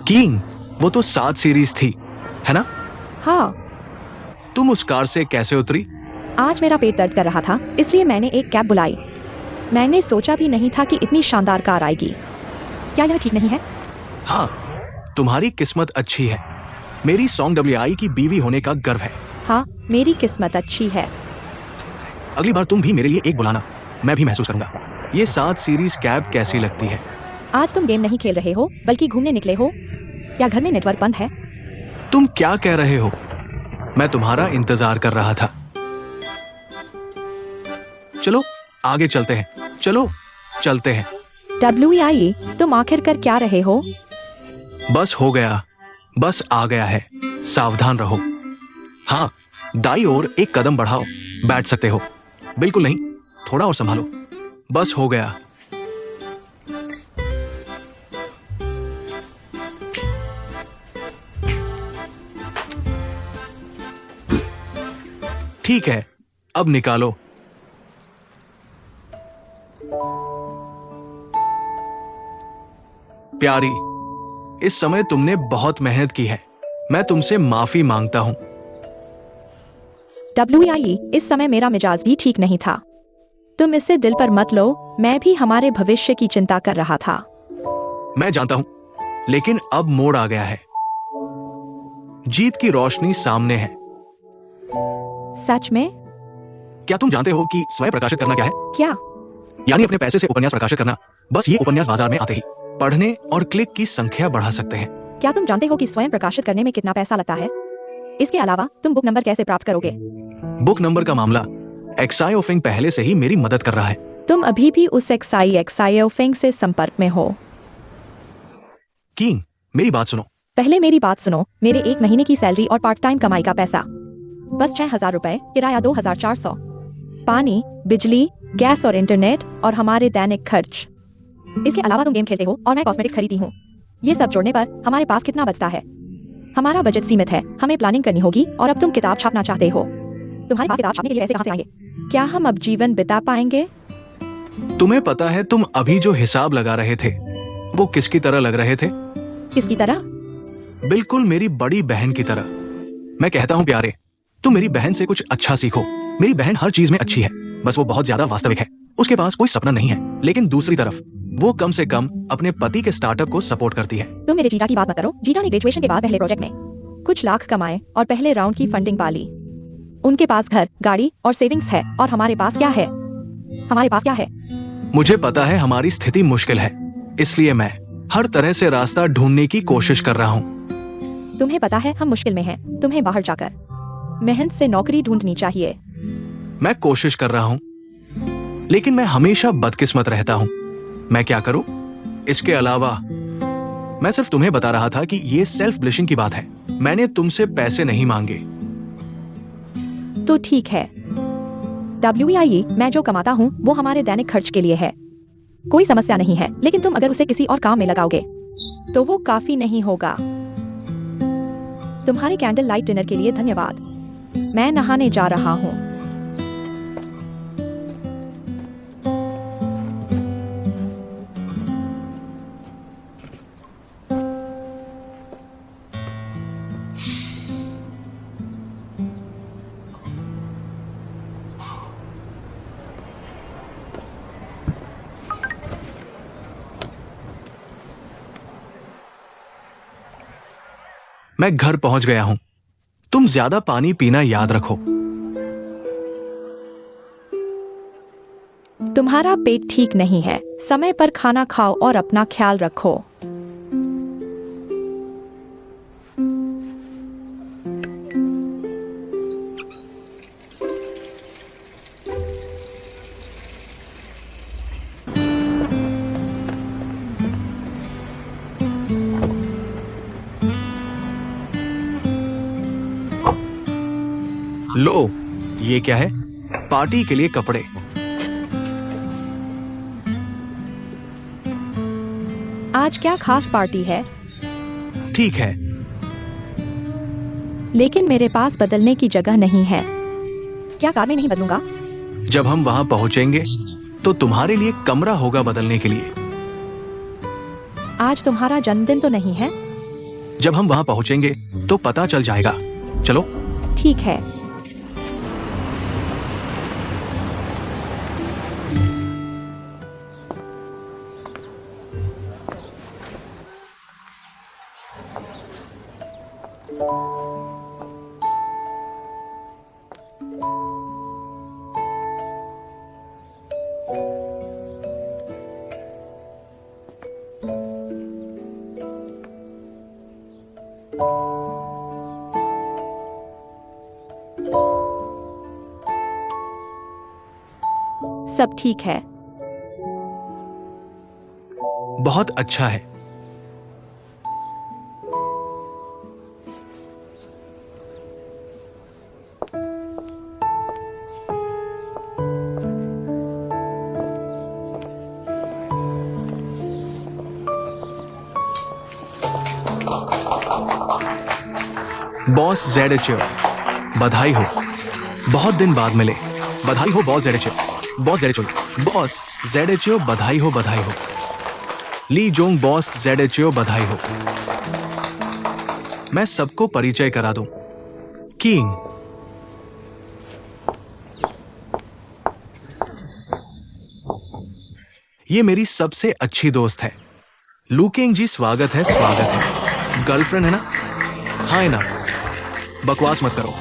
किंग, वो तो 7 सीरीज थी, है ना? हाँ, तुम उस कार से कैसे उतरी? आज मेरा पेट दर्द कर रहा था, इसलिए मैंने एक कैब बुलाई। मैंने सोचा भी नहीं था कि इतनी शानदार कार आएगी। क्या यह ठीक नहीं है? हाँ, तुम्हारी किस्मत अच्छी है। मेरी सॉन्ग WI की बीवी होने का गर्व है। हाँ, मेरी किस्मत अच्छी है। अगली बार तुम भी मेरे लिए एक बुलाना, मैं भी महसूस करूंगा। ये 7 सीरीज कैब कैसी लगती है? आज तुम गेम नहीं खेल रहे हो, बल्कि घूमने निकले हो। क्या घर में नेटवर्क बंद है? तुम क्या कह रहे हो? मैं तुम्हारा इंतजार कर रहा था। चलो आगे चलते हैं। चलो चलते हैं। WI, तुम आखिर कर क्या रहे हो? बस हो गया, बस आ गया है। सावधान रहो। हाँ, दाई ओर एक कदम बढ़ाओ। बैठ सकते हो। बिल्कुल नहीं, थोड़ा और संभालो। बस हो गया। ठीक है, अब निकालो। प्यारी, इस समय तुमने बहुत मेहनत की है। मैं तुमसे माफी मांगता हूं। WI, इस समय मेरा मिजाज भी ठीक नहीं था। तुम इसे दिल पर मत लो, मैं भी हमारे भविष्य की चिंता कर रहा था। मैं जानता हूं, लेकिन अब मोड़ आ गया है। जीत की रोशनी सामने है। सच में? क्या तुम जानते हो कि स्वयं प्रकाशित करना क्या है? क्या? यानी अपने पैसे से उपन्यास प्रकाशित करना। बस ये उपन्यास बाजार में आते ही पढ़ने और क्लिक की संख्या बढ़ा सकते हैं। क्या तुम जानते हो कि स्वयं प्रकाशित करने में कितना पैसा लगता है? इसके अलावा तुम बुक नंबर कैसे प्राप्त करोगे? बुक नंबर का मामला, एक्साइओफिंग पहले से ही मेरी मदद कर रहा है। तुम अभी भी उस एक्साइओफिंग से संपर्क में हो। किंग, मेरी बात सुनो। पहले मेरी बात सुनो। मेरे 1 महीने की सैलरी और पार्ट टाइम कमाई का पैसा बस 6,000 रुपए, किराया 2,400, पानी, बिजली, गैस और इंटरनेट और हमारे दैनिक खर्च। इसके अलावा तुम गेम खेलते हो और मैं कॉस्मेटिक्स खरीदती हूँ। ये सब जोड़ने पर हमारे पास कितना बचता है? हमारा बजट सीमित है, हमें प्लानिंग करनी होगी। और अब तुम किताब छापना चाहते हो। तुम्हारे पास किताब छापने के लिए पैसे कहाँ से आएंगे? क्या हम अब जीवन बिता पाएंगे? तुम्हें पता है तुम अभी जो हिसाब लगा रहे थे वो किसकी तरह लग रहे थे? किसकी तरह? बिल्कुल मेरी बड़ी बहन की तरह। मैं कहता हूँ प्यारे, तुम मेरी बहन से कुछ अच्छा सीखो। मेरी बहन हर चीज में अच्छी है, बस वो बहुत ज्यादा वास्तविक है। उसके पास कोई सपना नहीं है, लेकिन दूसरी तरफ वो कम से कम अपने पति के स्टार्टअप को सपोर्ट करती है। तुम मेरे जीजा की बात मत करो। जीजा ने ग्रेजुएशन के बाद पहले प्रोजेक्ट में कुछ लाख कमाए और पहले राउंड की फंडिंग पा ली। उनके पास घर, गाड़ी और सेविंग्स है, और हमारे पास क्या है? हमारे पास क्या है? मुझे पता है हमारी स्थिति मुश्किल है, इसलिए मैं हर तरह से रास्ता ढूंढने की कोशिश कर रहा हूँ। तुम्हें पता है हम मुश्किल में हैं। तुम्हें बाहर जाकर मेहनत से नौकरी ढूंढनी चाहिए। मैं कोशिश कर रहा हूँ, लेकिन मैं हमेशा बदकिस्मत रहता हूँ। मैं क्या करूँ? इसके अलावा मैं सिर्फ तुम्हें बता रहा था कि ये सेल्फ ब्लिशिंग की बात है। मैंने तुमसे पैसे नहीं मांगे। तो ठीक है। WI, मैं जो कमाता हूँ वो हमारे दैनिक खर्च के लिए है। कोई समस्या नहीं है, लेकिन तुम अगर उसे किसी और काम में लगाओगे तो वो काफी नहीं होगा। तुम्हारे कैंडल लाइट डिनर के लिए धन्यवाद। मैं नहाने जा रहा हूँ। मैं घर पहुंच गया हूं। तुम ज्यादा पानी पीना याद रखो। तुम्हारा पेट ठीक नहीं है। समय पर खाना खाओ और अपना ख्याल रखो। लो, ये क्या है? पार्टी के लिए कपड़े। आज क्या खास पार्टी है? ठीक है, लेकिन मेरे पास बदलने की जगह नहीं है। क्या कार में नहीं बदलूंगा? जब हम वहां पहुंचेंगे तो तुम्हारे लिए कमरा होगा बदलने के लिए। आज तुम्हारा जन्मदिन तो नहीं है? जब हम वहां पहुंचेंगे तो पता चल जाएगा। चलो। ठीक है। सब ठीक है। बहुत अच्छा है। बॉस ZHO, बधाई हो। बहुत दिन बाद मिले। बधाई हो boss ZHO। Boss ZHO, boss ZHO, बधाई हो, बधाई हो। ली जोंग, बॉस ZHO, बधाई हो। मैं सबको परिचय करा दूं। किंग, ये मेरी सबसे अच्छी दोस्त है। लुकिंग जी, स्वागत है, स्वागत है। गर्लफ्रेंड है ना? हाँ ना, बकवास मत करो।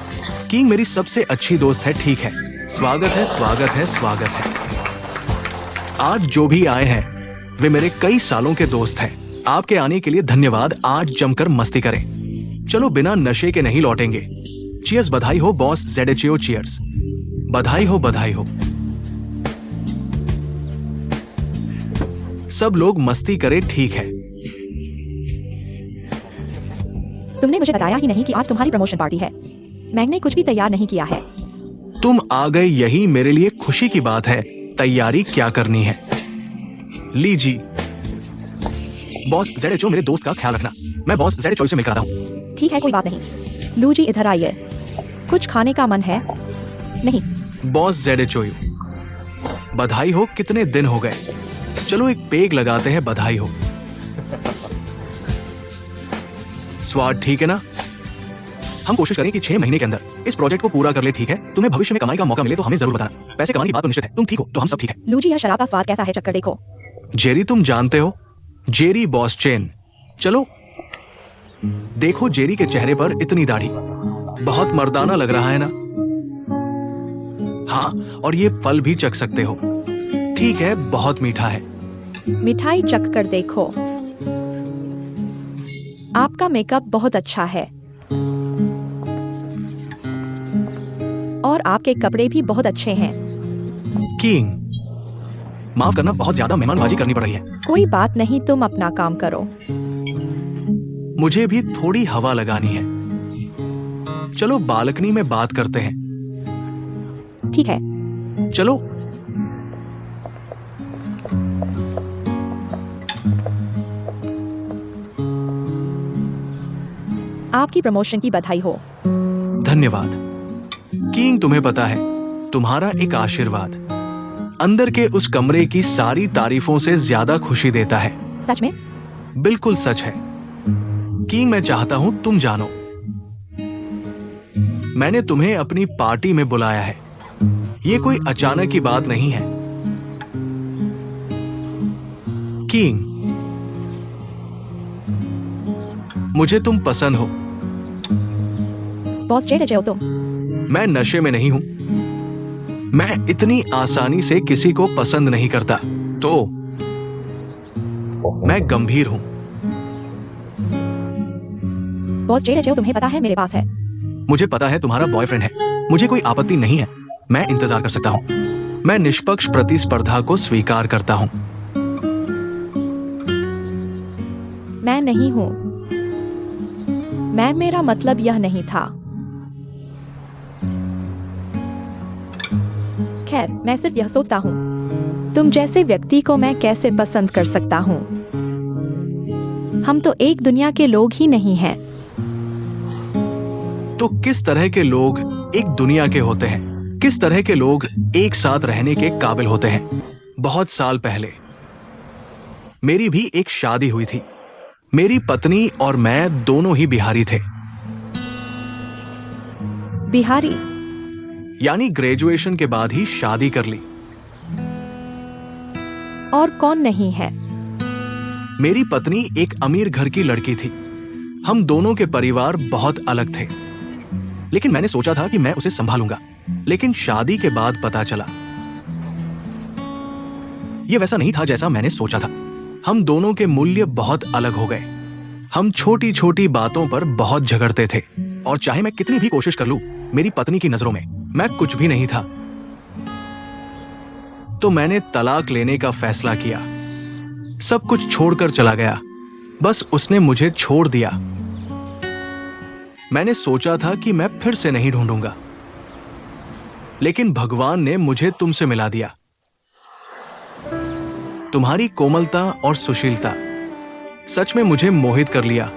किंग मेरी सबसे अच्छी दोस्त है, ठीक है। स्वागत है, स्वागत है, स्वागत है। आज जो भी आए हैं वे मेरे कई सालों के दोस्त हैं। आपके आने के लिए धन्यवाद। आज जमकर मस्ती करें। चलो, बिना नशे के नहीं लौटेंगे। चीयर्स, बधाई हो बॉस ZHO, चीयर्स। बधाई हो, बधाई हो। सब लोग मस्ती करें, ठीक है। तुमने मुझे बताया ही नहीं कि आज तुम्हारी प्रमोशन पार्टी है। मैंने कुछ भी तैयार नहीं किया है। तुम आ गए, यही मेरे लिए खुशी की बात है। तैयारी क्या करनी है? लीजिए। बॉस ZHO, मेरे दोस्त का ख्याल रखना। मैं बॉस ZHO से मिलकर आता हूँ। ठीक है, कोई बात नहीं। लू जी, इधर आइए। कुछ खाने का मन है? नहीं। बॉस ZHO, बधाई हो। कितने दिन हो गए। चलो एक पेग लगाते हैं। बधाई हो। स्वाद ठीक है ना? हम कोशिश करें कि 6 महीने के अंदर इस प्रोजेक्ट को पूरा कर ले, ठीक है? तुम्हें भविष्य में कमाई का मौका मिले तो हमें जरूर बताना। पैसे कमाने की बात तो निश्चित है। तुम ठीक हो तो हम सब ठीक है। लू जी, यह शराब का स्वाद कैसा है, चक्कर देखो। जेरी, तुम जानते हो जेरी बॉस चेन। चलो देखो, जेरी के चेहरे पर इतनी दाढ़ी, बहुत मर्दाना लग रहा है ना? हाँ, और ये फल भी चख सकते हो। ठीक है, बहुत मीठा है। मिठाई चख कर देखो। आपका मेकअप बहुत अच्छा है और आपके कपड़े भी बहुत अच्छे हैं। किंग, माफ करना, बहुत ज्यादा मेहमानबाजी करनी पड़ रही है। कोई बात नहीं, तुम अपना काम करो। मुझे भी थोड़ी हवा लगानी है। चलो बालकनी में बात करते हैं। ठीक है। चलो। आपकी प्रमोशन की बधाई हो। धन्यवाद किंग। तुम्हें पता है, तुम्हारा एक आशीर्वाद अंदर के उस कमरे की सारी तारीफों से ज्यादा खुशी देता है। सच में? बिल्कुल सच है किंग। मैं चाहता हूं तुम जानो, मैंने तुम्हें अपनी पार्टी में बुलाया है। ये कोई अचानक की बात नहीं है। किंग, मुझे तुम पसंद हो। बॉस ZHO, तुम? मैं नशे में नहीं हूं। मैं इतनी आसानी से किसी को पसंद नहीं करता। तो मैं गंभीर हूं। बॉस ZHO, तुम्हें पता है मेरे पास है। मुझे पता है तुम्हारा बॉयफ्रेंड है। मुझे कोई आपत्ति नहीं है। मैं इंतजार कर सकता हूं। मैं निष्पक्ष प्रतिस्पर्धा को स्वीकार करता हूं। मैं नहीं हूं। मेरा मतलब यह नहीं था। खैर, मैं सिर्फ यह सोचता हूँ, तुम जैसे व्यक्ति को मैं कैसे पसंद कर सकता हूँ। हम तो एक दुनिया के लोग ही नहीं हैं। तो किस तरह के लोग एक दुनिया के होते हैं? किस तरह के लोग एक साथ रहने के काबिल होते हैं? बहुत साल पहले मेरी भी एक शादी हुई थी। मेरी पत्नी और मैं दोनों ही बिहारी थे। बिहारी? यानी ग्रेजुएशन के बाद ही शादी कर ली। और कौन नहीं है? मेरी पत्नी एक अमीर घर की लड़की थी। हम दोनों के परिवार बहुत अलग थे, लेकिन मैंने सोचा था कि मैं उसे संभालूंगा। लेकिन शादी के बाद पता चला यह वैसा नहीं था जैसा मैंने सोचा था। हम दोनों के मूल्य बहुत अलग हो गए। हम छोटी छोटी बातों पर बहुत झगड़ते थे, और चाहे मैं कितनी भी कोशिश कर लूं, मेरी पत्नी की नजरों में मैं कुछ भी नहीं था। तो मैंने तलाक लेने का फैसला किया। सब कुछ छोड़कर चला गया। बस उसने मुझे छोड़ दिया। मैंने सोचा था कि मैं फिर से नहीं ढूंढूंगा, लेकिन भगवान ने मुझे तुमसे मिला दिया। तुम्हारी कोमलता और सुशीलता सच में मुझे मोहित कर लिया।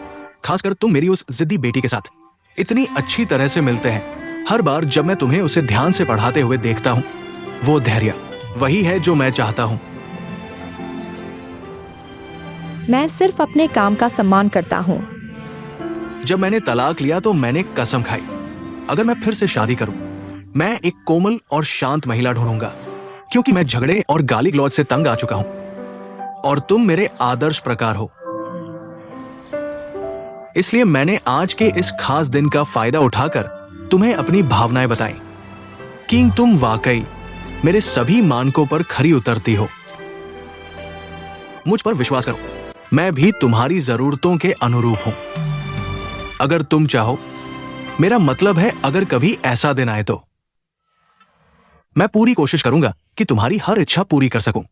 खासकर तुम मेरी उस जिद्दी बेटी के साथ इतनी अच्छी तरह से मिलते हैं। हर बार जब मैं तुम्हें उसे ध्यान से पढ़ाते हुए देखता हूं, वो धैर्य वही है जो मैं चाहता हूं। मैं सिर्फ अपने काम का सम्मान करता हूँ। जब मैंने तलाक लिया तो मैंने कसम खाई, अगर मैं फिर से शादी करूं, मैं एक कोमल और शांत महिला ढूंढूंगा, क्योंकि मैं झगड़े और गाली गलौज से तंग आ चुका हूं, और तुम मेरे आदर्श प्रकार हो। इसलिए मैंने आज के इस खास दिन का फायदा उठाकर तुम्हें अपनी भावनाएं बताई कि तुम वाकई मेरे सभी मानकों पर खरी उतरती हो। मुझ पर विश्वास करो, मैं भी तुम्हारी जरूरतों के अनुरूप हूं। अगर तुम चाहो, मेरा मतलब है अगर कभी ऐसा दिन आए तो मैं पूरी कोशिश करूंगा कि तुम्हारी हर इच्छा पूरी कर सकूं।